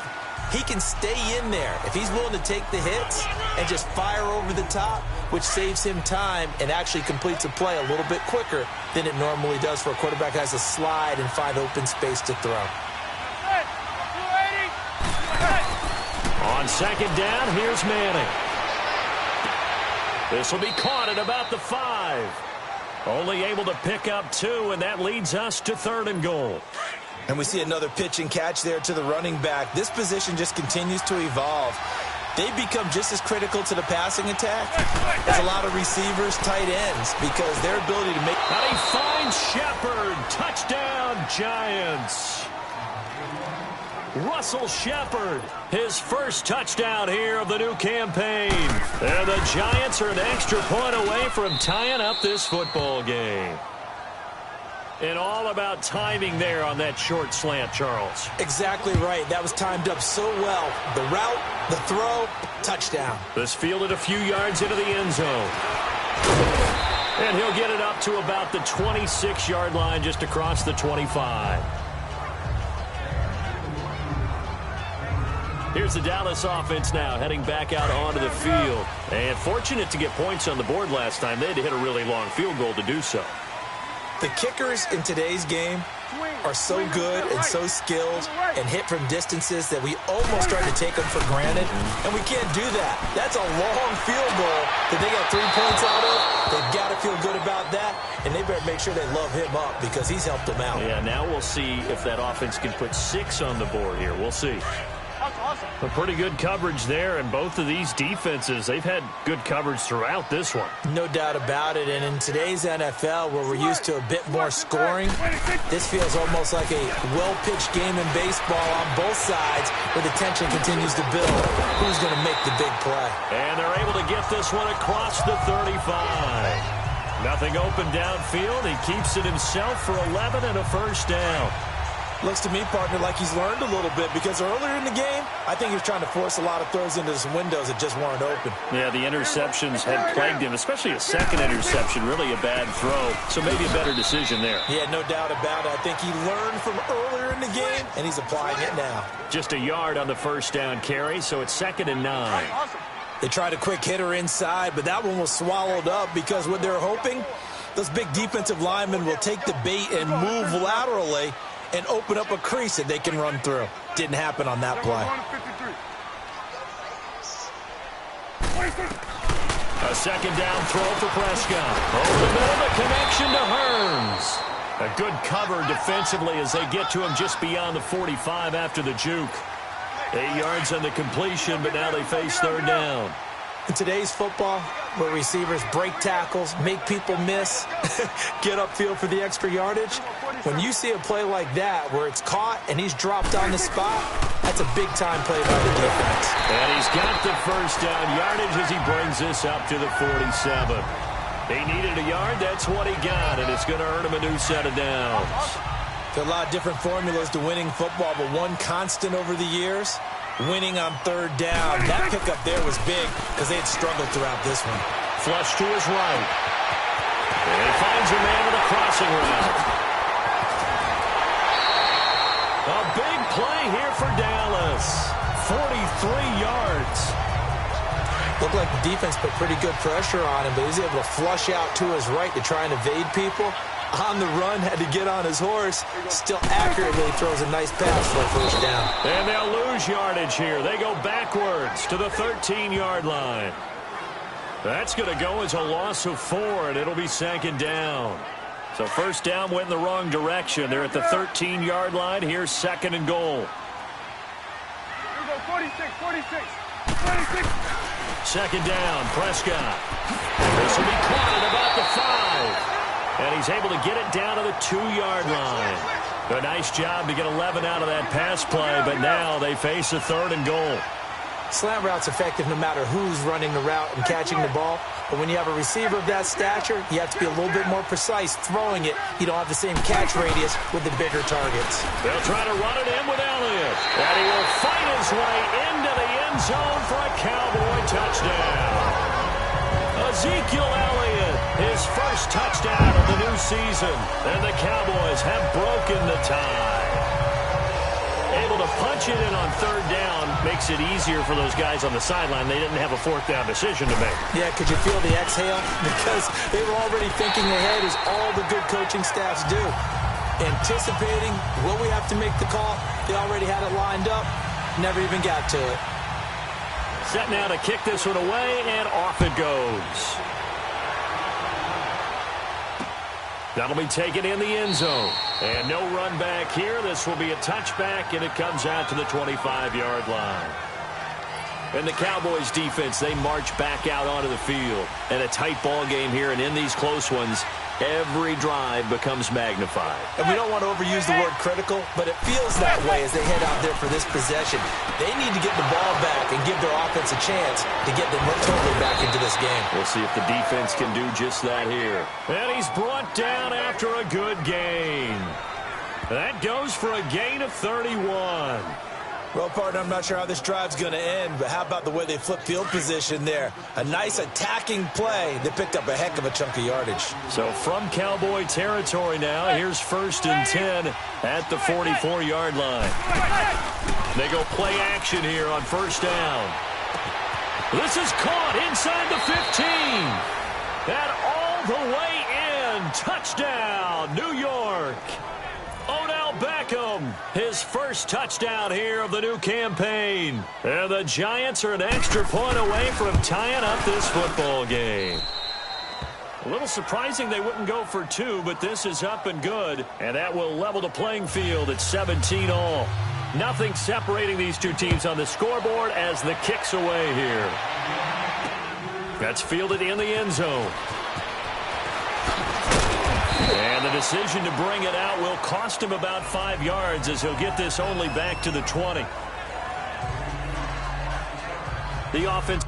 C: he can stay in there. If he's willing to take the hits and just fire over the top, which saves him time and actually completes a play a little bit quicker than it normally does for a quarterback who has to slide and find open space to throw.
B: On second down, here's Manning. This will be caught at about the 5. Only able to pick up 2, and that leads us to 3rd and goal.
C: And we see another pitch and catch there to the running back. This position just continues to evolve. They become just as critical to the passing attack as a lot of receivers, tight ends, because their ability to make...
B: And he finds Shepard. Touchdown, Giants. Russell Shepard, his first touchdown here of the new campaign. And the Giants are an extra point away from tying up this football game. And all about timing there on that short slant, Charles.
C: Exactly right. That was timed up so well. The route, the throw, touchdown.
B: This fielded a few yards into the end zone. And he'll get it up to about the 26-yard line, just across the 25. Here's the Dallas offense now, heading back out onto the field. And fortunate to get points on the board last time. They had to hit a really long field goal to do so.
C: The kickers in today's game are so good and so skilled and hit from distances that we almost start to take them for granted, and we can't do that. That's a long field goal that they got 3 points out of. They've got to feel good about that, and they better make sure they love him up because he's helped them out.
B: Yeah, now we'll see if that offense can put 6 on the board here. We'll see. A pretty good coverage there, and both of these defenses, they've had good coverage throughout this one.
C: No doubt about it, and in today's NFL, where we're used to a bit more scoring, this feels almost like a well-pitched game in baseball on both sides, where the tension continues to build. Who's going to make the big play?
B: And they're able to get this one across the 35. Nothing open downfield. He keeps it himself for 11 and a first down.
C: Looks to me, partner, like he's learned a little bit because earlier in the game, I think he was trying to force a lot of throws into some windows that just weren't open.
B: Yeah, the interceptions had plagued him, especially a second interception, really a bad throw. So maybe a better decision there.
C: Yeah, no doubt about it. I think he learned from earlier in the game, and he's applying it now.
B: Just a yard on the first down carry, so it's 2nd and 9.
C: They tried a quick hitter inside, but that one was swallowed up because what they're hoping, those big defensive linemen will take the bait and move laterally and open up a crease that they can run through. Didn't happen on that play.
B: A second down throw for Prescott. Over the middle, the connection to Hearns. A good cover defensively as they get to him just beyond the 45 after the juke. 8 yards on the completion, but now they face 3rd down.
C: In today's football, where receivers break tackles, make people miss, get upfield for the extra yardage, when you see a play like that where it's caught and he's dropped on the spot, that's a big-time play by the defense.
B: And he's got the first down yardage as he brings this up to the 47. He needed a yard, that's what he got, and it's going to earn him a new set of downs.
C: There are a lot of different formulas to winning football, but one constant over the years, winning on 3rd down. That pickup there was big because they had struggled throughout this one.
B: Flush to his right. And he finds a man with a crossing route. A big play here for Dallas. 43 yards.
C: Looked like the defense put pretty good pressure on him, but he's able to flush out to his right to try and evade people. On the run, had to get on his horse. Still accurately throws a nice pass for a first down.
B: And they'll lose yardage here. They go backwards to the 13-yard line. That's going to go as a loss of 4, and it'll be 2nd down. So first down went in the wrong direction. They're at the 13-yard line. Here's 2nd and goal.
D: Here we go, 46, 46, 46.
B: 2nd down, Prescott. This will be caught at about the 5. And he's able to get it down to the 2-yard line. A nice job to get 11 out of that pass play, but now they face a 3rd and goal.
C: Slant route's effective no matter who's running the route and catching the ball. But when you have a receiver of that stature, you have to be a little bit more precise throwing it. You don't have the same catch radius with the bigger targets.
B: They'll try to run it in with Elliott. And he will fight his way into the end zone for a Cowboy touchdown. Ezekiel Elliott, his first touchdown of the new season. And the Cowboys have broken the tie. Able to to punch it in on third down makes it easier for those guys on the sideline. They didn't have a fourth down decision to make.
C: Yeah, could you feel the exhale? Because they were already thinking ahead, as all the good coaching staffs do. Anticipating, will we have to make the call? They already had it lined up. Never even got to it.
B: Set now to kick this one away, and off it goes. That'll be taken in the end zone. And no run back here. This will be a touchback, and it comes out to the 25-yard line. And the Cowboys defense, they march back out onto the field. And a tight ball game here, and in these close ones, every drive becomes magnified.
C: And we don't want to overuse the word critical, but it feels that way as they head out there for this possession. They need to get the ball back and give their offense a chance to get them totally back into this game.
B: We'll see if the defense can do just that here. And he's brought down after a good gain. That goes for a gain of 31.
C: Well, partner, I'm not sure how this drive's going to end, but how about the way they flip field position there? A nice attacking play. They picked up a heck of a chunk of yardage.
B: So from Cowboy territory now, here's 1st and 10 at the 44-yard line. They go play action here on 1st down. This is caught inside the 15. And all the way in. Touchdown, New York. Odell Beckham, his first touchdown here of the new campaign. And the Giants are an extra point away from tying up this football game. A little surprising they wouldn't go for 2, but this is up and good. And that will level the playing field at 17 all. Nothing separating these two teams on the scoreboard as the kick's away here. That's fielded in the end zone. And the decision to bring it out will cost him about 5 yards as he'll get this only back to the 20. The offense.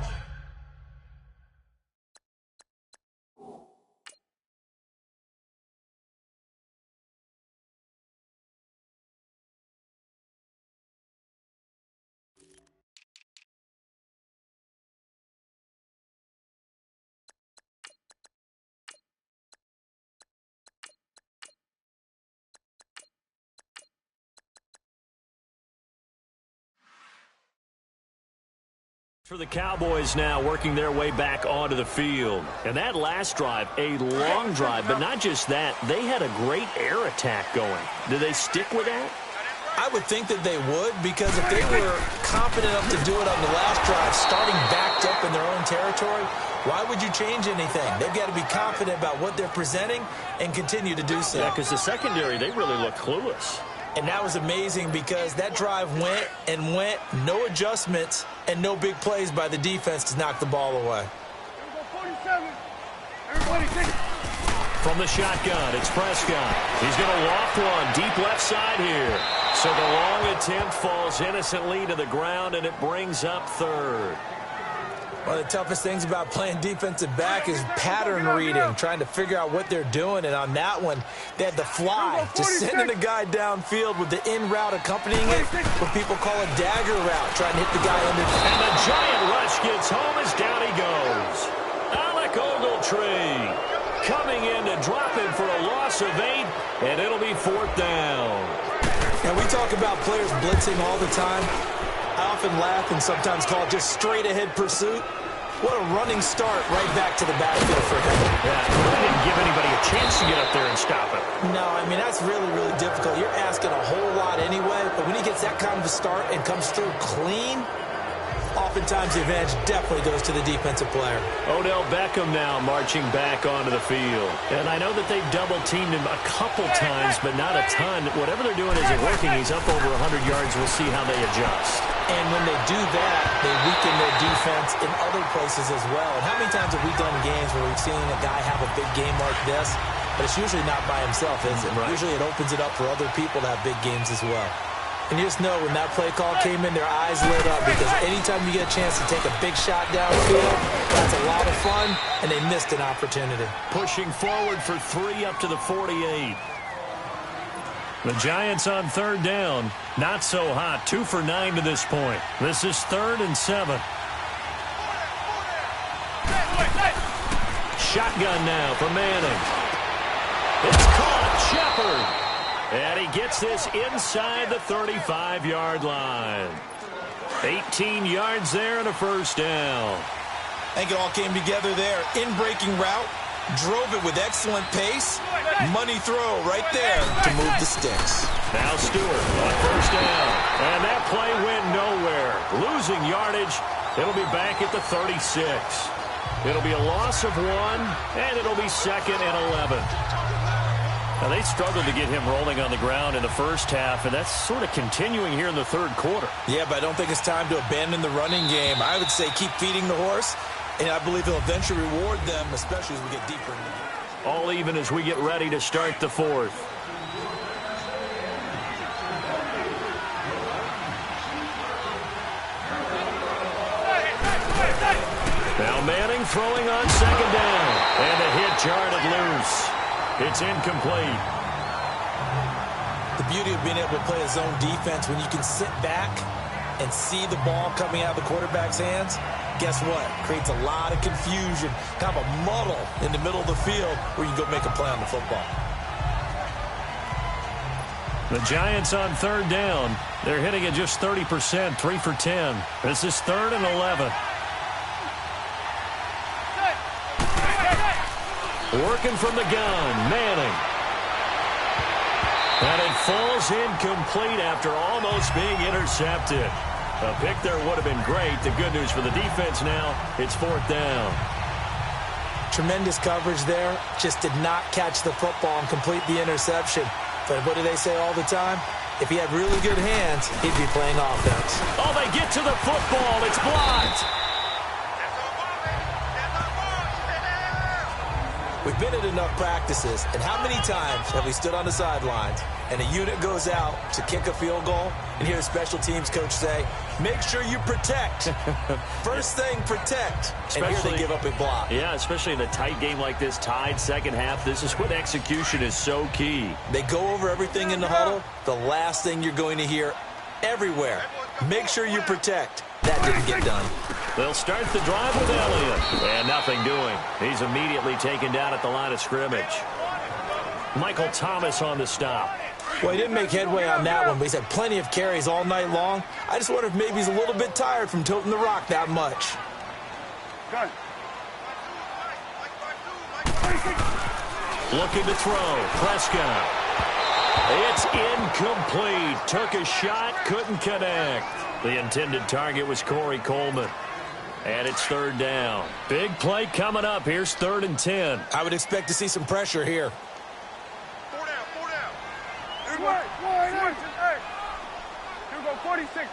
B: For the Cowboys now working their way back onto the field. And that last drive, a long drive, but not just that. They had a great air attack going. Do they stick with that?
C: I would think that they would, because if they were confident enough to do it on the last drive, starting backed up in their own territory, why would you change anything? They've got to be confident about what they're presenting and continue to do so.
B: Yeah, because the secondary, they really look clueless.
C: And that was amazing because that drive went and went, no adjustments, and no big plays by the defense to knock the ball away.
D: 47. Everybody take it.
B: From the shotgun, it's Prescott. He's going to loft one deep left side here. So the long attempt falls innocently to the ground, and it brings up 3rd.
C: One of the toughest things about playing defensive back is pattern reading, trying to figure out what they're doing. And on that one, they had the fly, just sending a guy downfield with the in route accompanying it, what people call a dagger route, trying to hit the guy under.
B: And the giant rush gets home as down he goes. Alec Ogletree coming in to drop him for a loss of 8, and it'll be 4th down.
C: And we talk about players blitzing all the time. I often laugh and sometimes call it just straight-ahead pursuit. What a running start right back to the backfield for him.
B: Yeah, really didn't give anybody a chance to get up there and stop it.
C: No, I mean, that's really, really difficult. You're asking a whole lot anyway, but when he gets that kind of a start and comes through clean, oftentimes the advantage definitely goes to the defensive player.
B: Odell Beckham now marching back onto the field. And I know that they've double-teamed him a couple times, but not a ton. Whatever they're doing isn't working. He's up over 100 yards. We'll see how they adjust.
C: And when they do that, they weaken their defense in other places as well. And how many times have we done games where we've seen a guy have a big game like this, but it's usually not by himself, is it? Right. Usually it opens it up for other people to have big games as well. And you just know when that play call came in, their eyes lit up, because anytime you get a chance to take a big shot downfield, that's a lot of fun, and they missed an opportunity.
B: Pushing forward for 3 up to the 48. The Giants on 3rd down. Not so hot. 2 for 9 to this point. This is 3rd and 7. Shotgun now for Manning. It's caught. Shepard. And he gets this inside the 35-yard line. 18 yards there and a first down.
C: I think it all came together there. In-breaking route, drove it with excellent pace. Money throw right there to move the sticks.
B: Now Stewart on first down. And that play went nowhere. Losing yardage. It'll be back at the 36. It'll be a loss of 1, and it'll be 2nd and 11. Now, they struggled to get him rolling on the ground in the first half, and that's sort of continuing here in the third quarter.
C: Yeah, but I don't think it's time to abandon the running game. I would say keep feeding the horse, and I believe he'll eventually reward them, especially as we get deeper in the game.
B: All even as we get ready to start the fourth. Now Manning throwing on second down, and a hit jarred loose. It's incomplete.
C: The beauty of being able to play a zone defense when you can sit back and see the ball coming out of the quarterback's hands, guess what? Creates a lot of confusion, kind of a muddle in the middle of the field where you can go make a play on the football.
B: The Giants on third down. They're hitting at just 30%, 3 for 10. This is 3rd and 11. Working from the gun, Manning. And it falls incomplete after almost being intercepted. A pick there would have been great. The good news for the defense now, it's 4th down.
C: Tremendous coverage there. Just did not catch the football and complete the interception. But what do they say all the time? If he had really good hands, he'd be playing offense.
B: Oh, they get to the football. It's blocked.
C: We've been at enough practices, and how many times have we stood on the sidelines and a unit goes out to kick a field goal and hear the special teams coach say, make sure you protect. First thing, protect. And here they give up a block.
B: Yeah, especially in a tight game like this, tied second half. This is when execution is so key.
C: They go over everything in the huddle. The last thing you're going to hear everywhere, make sure you protect. That didn't get done.
B: They'll start the drive with Elliott. And nothing doing. He's immediately taken down at the line of scrimmage. Michael Thomas on the stop.
C: Well, he didn't make headway on that one, but he's had plenty of carries all night long. I just wonder if maybe he's a little bit tired from toting the rock that much.
B: Looking to throw. Prescott. It's incomplete. Took a shot, couldn't connect. The intended target was Corey Coleman. And it's 3rd down. Big play coming up. Here's 3rd and 10.
C: I would expect to see some pressure here.
D: 4 down. Here we go, 46.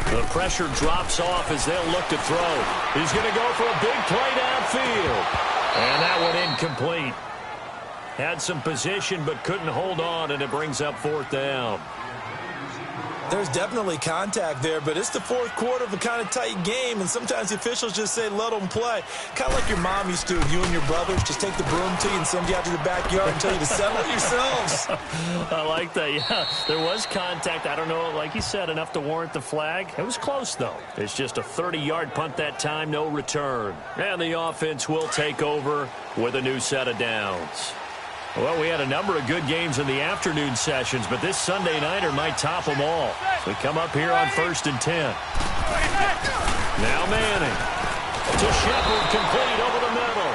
B: The pressure drops off as they'll look to throw. He's going to go for a big play downfield. And that one incomplete. Had some position but couldn't hold on, and it brings up 4th down.
C: There's definitely contact there, but it's the 4th quarter of a kind of tight game, and sometimes the officials just say, let them play. Kind of like your mom used to, you and your brothers, just take the broom to you and send you out to the backyard and tell you to settle yourselves.
B: I like that, yeah. There was contact. I don't know, like you said, enough to warrant the flag. It was close, though. It's just a 30-yard punt that time, no return. And the offense will take over with a new set of downs. Well, we had a number of good games in the afternoon sessions, but this Sunday nighter might top them all. So we come up here on 1st and 10. Now Manning to Shepard, complete over the middle.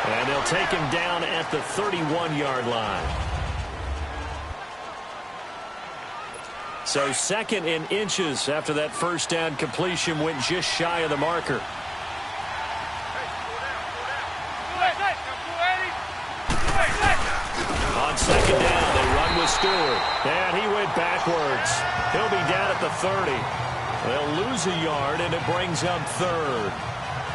B: And they'll take him down at the 31-yard line. So 2nd in inches after that first down completion went just shy of the marker. On 2nd down, they run with Stewart. And he went backwards. He'll be down at the 30. They'll lose a yard, and it brings up 3rd.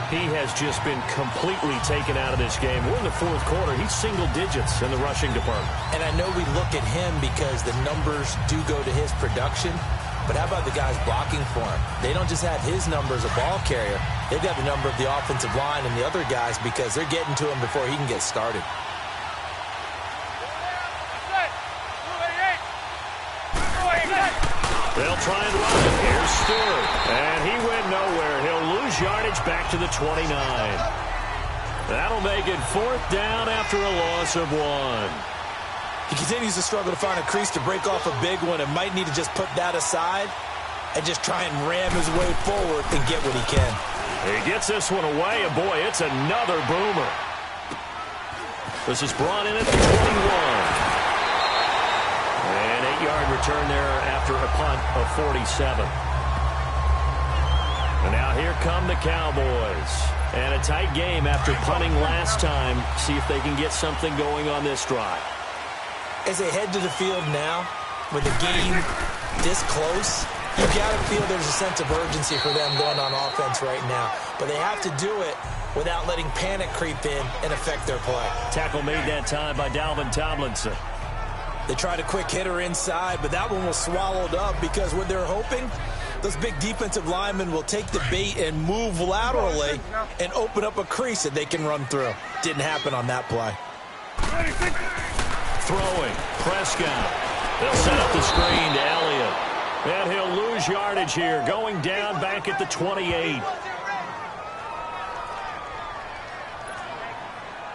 B: He has just been completely taken out of this game. We're in the 4th quarter. He's single digits in the rushing department.
C: And I know we look at him because the numbers do go to his production. But how about the guys blocking for him? They don't just have his number as a ball carrier. They've got the number of the offensive line and the other guys because they're getting to him before he can get started.
B: They'll try and run it. Here's Stewart. And he went nowhere. He'll lose yardage back to the 29. That'll make it 4th down after a loss of 1.
C: He continues to struggle to find a crease to break off a big one and might need to just put that aside and just try and ram his way forward and get what he can.
B: He gets this one away, and boy, it's another boomer. This is brought in at the 21. An 8-yard return there after a punt of 47. And now here come the Cowboys. And a tight game after punting last time. See if they can get something going on this drive.
C: As they head to the field now, with the game this close, you got to feel there's a sense of urgency for them going on offense right now. But they have to do it without letting panic creep in and affect their play.
B: Tackle made that time by Dalvin Tomlinson.
C: They tried a quick hitter inside, but that one was swallowed up because what they're hoping, those big defensive linemen will take the bait and move laterally and open up a crease that they can run through. Didn't happen on that play.
B: Throwing, Prescott. They'll set up the screen to Elliott. And he'll lose yardage here, going down back at the 28.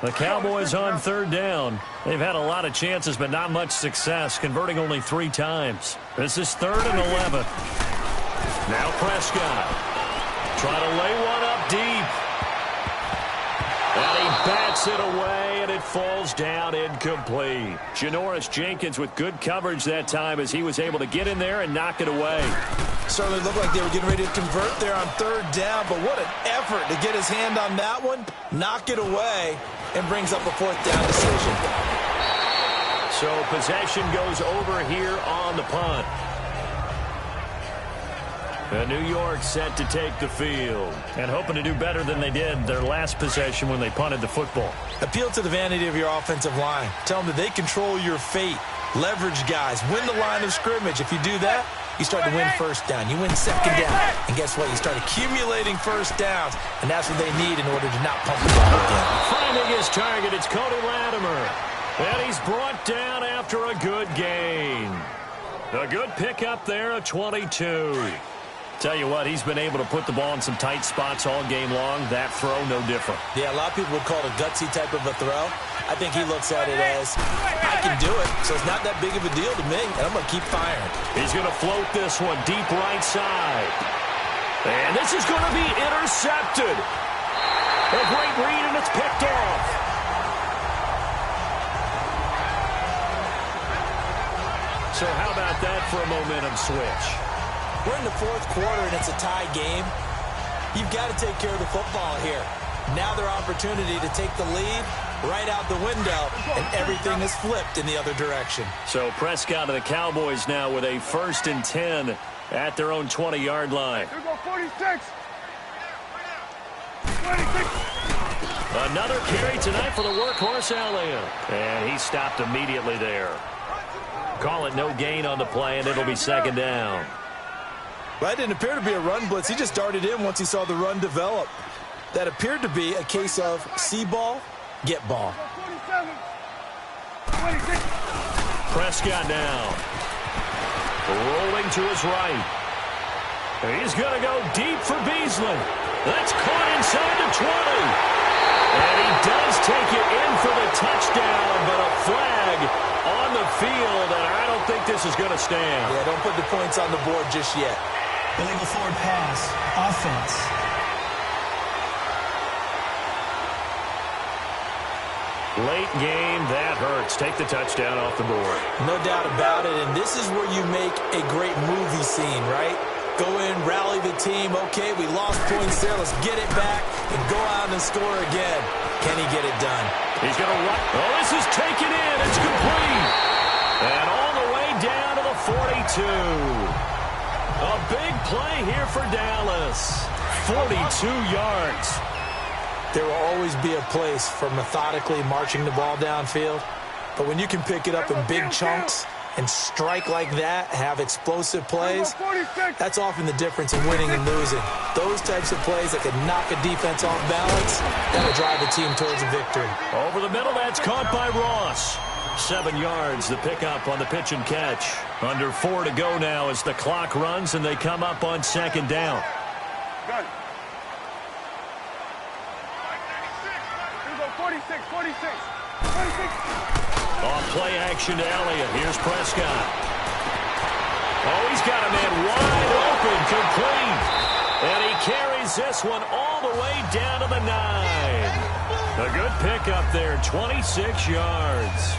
B: The Cowboys on third down. They've had a lot of chances, but not much success, converting only 3 times. This is 3rd and 11. Now Prescott. Trying to lay one up deep. And he bats it away, and it falls down incomplete. Janoris Jenkins with good coverage that time as he was able to get in there and knock it away.
C: Certainly looked like they were getting ready to convert there on 3rd down, but what an effort to get his hand on that one, knock it away, and brings up a 4th down decision.
B: So possession goes over here on the punt. And New York set to take the field and hoping to do better than they did their last possession when they punted the football.
C: Appeal to the vanity of your offensive line. Tell them that they control your fate. Leverage guys. Win the line of scrimmage. If you do that, you start to win 1st down. You win 2nd down. And guess what? You start accumulating 1st downs. And that's what they need in order to not pump the ball again.
B: Finding his target, it's Cody Latimer. And he's brought down after a good gain. A good pickup there, a 22. Tell you what, he's been able to put the ball in some tight spots all game long. That throw, no different.
C: Yeah, a lot of people would call it a gutsy type of a throw. I think he looks at it as, I can do it, so it's not that big of a deal to me, and I'm going to keep firing.
B: He's going to float this one deep right side. And this is going to be intercepted. A great read, and it's picked off. So how about that for a momentum switch?
C: We're in the 4th quarter, and it's a tie game. You've got to take care of the football here. Now their opportunity to take the lead right out the window, and everything is flipped in the other direction.
B: So Prescott and the Cowboys now with a 1st and 10 at their own 20-yard line.
D: Here we go, 46. 26.
B: Another carry tonight for the workhorse Elliott. And he stopped immediately there. Call it no gain on the play, and it'll be 2nd down.
C: Well, that didn't appear to be a run blitz. He just darted in once he saw the run develop. That appeared to be a case of see ball, get ball.
D: 47. 26.
B: Prescott now. Rolling to his right. He's going to go deep for Beasley. That's caught inside the 20. And he does take it in for the touchdown, but a flag on the field, and I don't think this is going to stand.
C: Yeah, don't put the points on the board just yet.
E: Illegal forward pass. Offense.
B: Late game, that hurts. Take the touchdown off the board.
C: No doubt about it, and this is where you make a great movie scene, right? Go in, rally the team. Okay, we lost points there. Let's get it back and go out and score again. Can he get it done?
B: He's going to run. Oh, this is taken in. It's complete. And all the way down to the 42. A big play here for Dallas. 42 yards.
C: There will always be a place for methodically marching the ball downfield. But when you can pick it up in big chunks and strike like that, have explosive plays, that's often the difference in winning and losing. Those types of plays that can knock a defense off balance, that'll drive a team towards a victory.
B: Over the middle, that's caught by Ross. 7 yards, the pickup on the pitch and catch. Under 4 to go now as the clock runs and they come up on 2nd down.
D: Got it. Here we go, 46, 46, 46.
B: Off Play action to Elliott. Here's Prescott. Oh, he's got a man wide open, complete. And he carries this one all the way down to the 9. A good pickup there, 26 yards.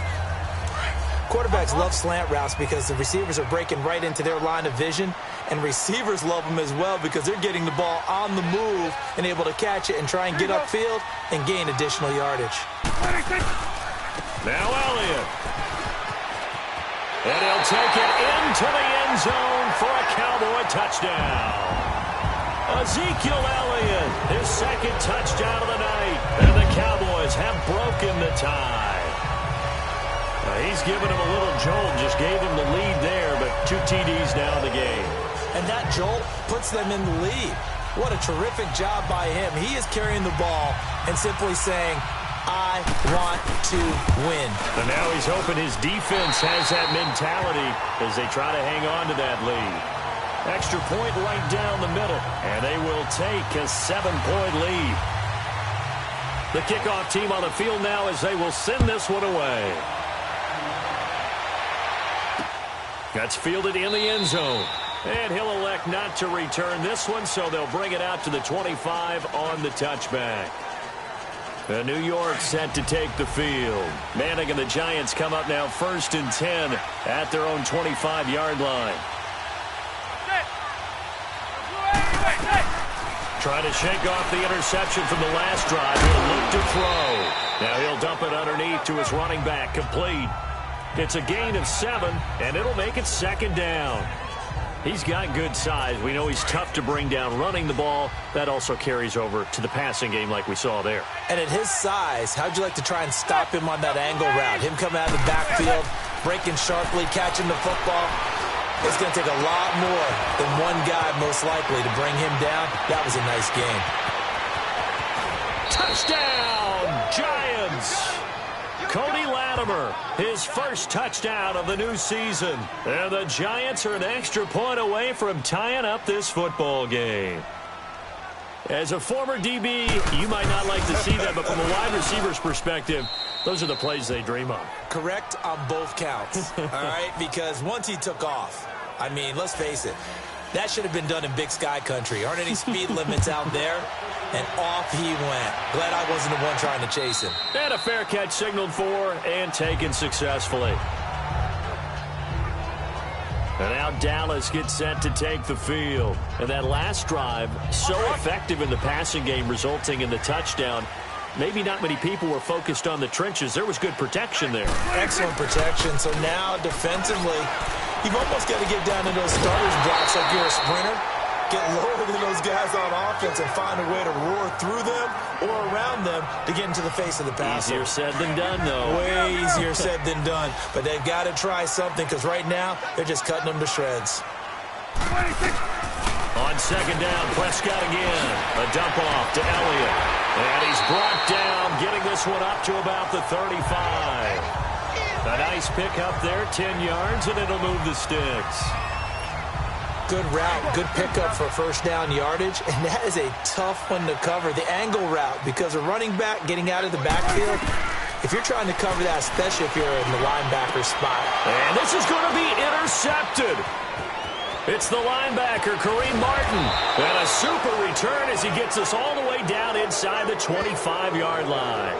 C: Quarterbacks love slant routes because the receivers are breaking right into their line of vision, and receivers love them as well because they're getting the ball on the move and able to catch it and try and get upfield and gain additional yardage.
B: Now Elliott. And he'll take it into the end zone for a Cowboy touchdown. Ezekiel Elliott, his second touchdown of the night, and the Cowboys have broken the tie. He's given him a little jolt, just gave him the lead there, but 2 TDs now in the game.
C: And that jolt puts them in the lead. What a terrific job by him. He is carrying the ball and simply saying, I want to win.
B: And now he's hoping his defense has that mentality as they try to hang on to that lead. Extra point right down the middle, and they will take a 7-point lead. The kickoff team on the field now as they will send this one away. That's fielded in the end zone. And he'll elect not to return this one, so they'll bring it out to the 25 on the touchback. New York set to take the field. Manning and the Giants come up now 1st and 10 at their own 25-yard line. Trying to shake off the interception from the last drive. He'll look to throw. Now he'll dump it underneath to his running back, complete. It's a gain of 7, and it'll make it 2nd down. He's got good size. We know he's tough to bring down running the ball. That also carries over to the passing game like we saw there.
C: And at his size, how'd you like to try and stop him on that angle route? Him coming out of the backfield, breaking sharply, catching the football. It's going to take a lot more than one guy, most likely, to bring him down. That was a nice game.
B: Touchdown, Giants! Cody Latimer, his first touchdown of the new season. And the Giants are an extra point away from tying up this football game. As a former DB, you might not like to see that, but from a wide receiver's perspective, those are the plays they dream of.
C: Correct on both counts, all right? Because once he took off, I mean, let's face it, that should have been done in Big Sky country. Aren't any speed limits out there? And off he went. Glad I wasn't the one trying to chase him.
B: And a fair catch signaled for and taken successfully. And now Dallas gets set to take the field. And that last drive, so effective in the passing game, resulting in the touchdown. Maybe not many people were focused on the trenches. There was good protection there.
C: Excellent protection. So now defensively, you've almost got to get down to those starters blocks like you're a sprinter. Get lower than those guys on offense and find a way to roar through them or around them to get into the face of the passer.
B: Easier said than done, though.
C: Way easier said than done. But they've got to try something because right now they're just cutting them to shreds.
B: On 2nd down, Prescott again. A dump off to Elliott. And he's brought down, getting this one up to about the 35. A nice pickup there, 10 yards, and it'll move the sticks.
C: Good route, good pickup for first down yardage, and that is a tough one to cover, the angle route, because a running back getting out of the backfield, if you're trying to cover that, especially if you're in the linebacker spot.
B: And this is going to be intercepted. It's the linebacker, Kareem Martin, and a super return as he gets us all the way down inside the 25-yard line.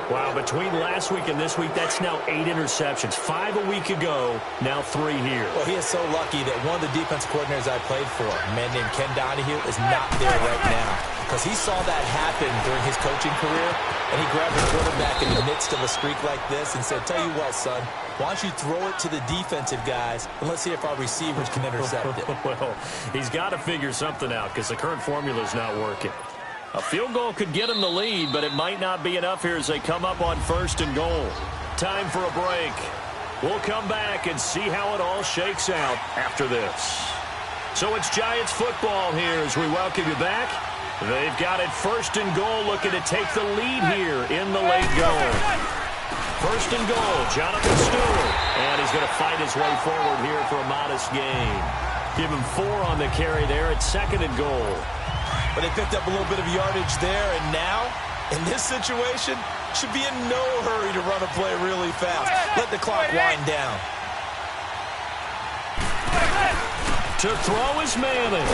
B: Wow, between last week and this week, that's now 8 interceptions. 5 a week ago, now 3 here.
C: Well, he is so lucky that one of the defense coordinators I played for, a man named Ken Donahue, is not there right now. Because he saw that happen during his coaching career, and he grabbed the quarterback in the midst of a streak like this and said, tell you what, son, why don't you throw it to the defensive guys, and let's see if our receivers can intercept it.
B: Well, he's got to figure something out because the current formula is not working. A field goal could get him the lead, but it might not be enough here as they come up on 1st and goal. Time for a break. We'll come back and see how it all shakes out after this. So it's Giants football here as we welcome you back. They've got it 1st and goal, looking to take the lead here in the late going. 1st and goal, Jonathan Stewart. And he's going to fight his way forward here for a modest gain. Give him 4 on the carry there at 2nd and goal.
C: But they picked up a little bit of yardage there, and now In this situation, should be in no hurry to run a play really fast. Let the clock wind down.
B: To throw is Manning.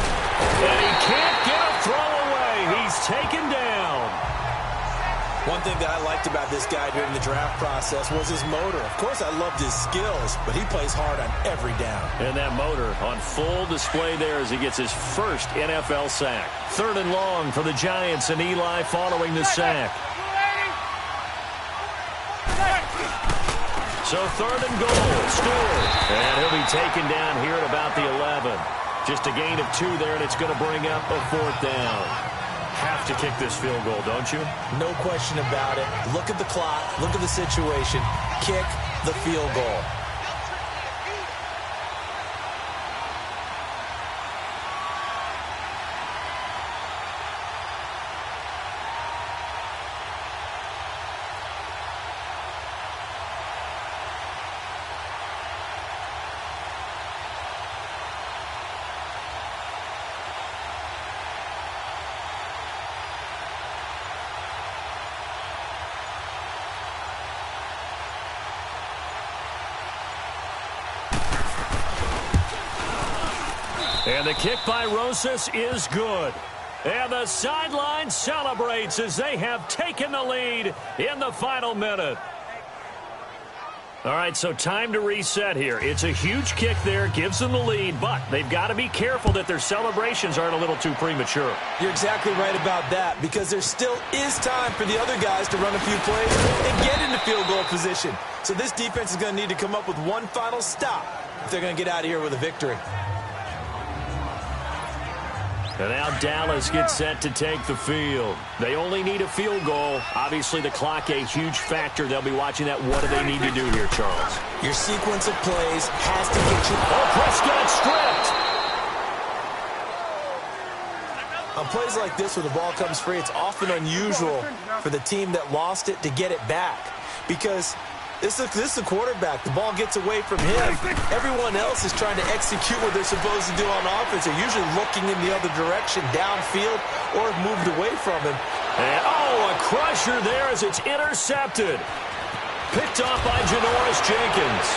B: And he can't get a throw away. He's taken down.
C: One thing that I liked about this guy during the draft process was his motor. Of course, I loved his skills, but he plays hard on every down.
B: And that motor on full display there as he gets his first NFL sack. 3rd and long for the Giants, and Eli following the sack. So 3rd and goal, scored. And he'll be taken down here at about the 11. Just a gain of 2 there, and it's going to bring up a 4th down. Have to kick this field goal, don't you?
C: No question about it. Look at the clock. Look at the situation. Kick the field goal.
B: And the kick by Rosas is good. And the sideline celebrates as they have taken the lead in the final minute. All right, so time to reset here. It's a huge kick there, gives them the lead, but they've got to be careful that their celebrations aren't a little too premature.
C: You're exactly right about that, because there still is time for the other guys to run a few plays and get into field goal position. So this defense is going to need to come up with one final stop if they're going to get out of here with a victory.
B: And now Dallas gets set to take the field. They only need a field goal. Obviously, the clock a huge factor. They'll be watching that. What do they need to do here, Charles?
C: Your sequence of plays has to get you...
B: Oh, Prescott stripped.
C: On plays like this where the ball comes free, it's often unusual for the team that lost it to get it back. Because this is the quarterback. The ball gets away from him. Everyone else is trying to execute what they're supposed to do on offense. They're usually looking in the other direction, downfield, or have moved away from him.
B: And, oh, a crusher there as it's intercepted. Picked off by Janoris Jenkins.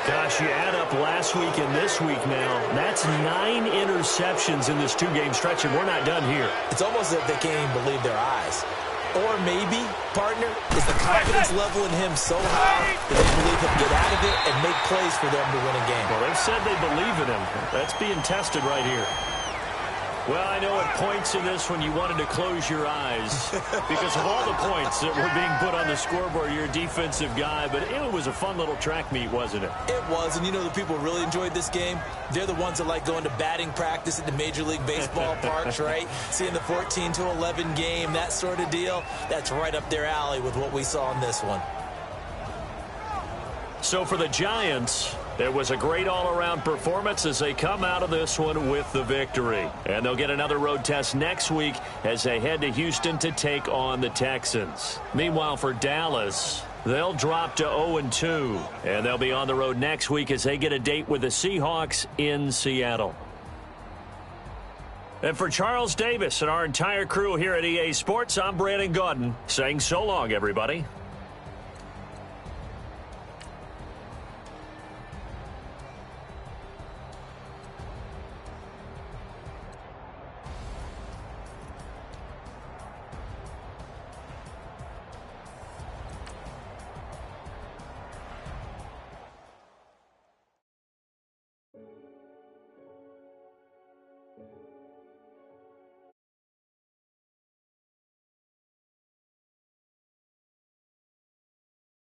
B: Gosh, you add up last week and this week now. That's 9 interceptions in this 2-game stretch, and we're not done here.
C: It's almost as if they can't even believe their eyes. Or maybe, partner, is the confidence level in him so high that they believe he'll get out of it and make plays for them to win a game.
B: Well, they've said they believe in him. That's being tested right here. Well, I know at points in this when you wanted to close your eyes because of all the points that were being put on the scoreboard. You're a defensive guy, but it was a fun little track meet, wasn't it?
C: It was, and you know the people who really enjoyed this game? They're the ones that like going to batting practice at the Major League Baseball parks, right? Seeing the 14-11 game, that sort of deal. That's right up their alley with what we saw in this one.
B: So for the Giants, it was a great all-around performance as they come out of this one with the victory. And they'll get another road test next week as they head to Houston to take on the Texans. Meanwhile, for Dallas, they'll drop to 0-2. And they'll be on the road next week as they get a date with the Seahawks in Seattle. And for Charles Davis and our entire crew here at EA Sports, I'm Brandon Gaudin saying so long, everybody.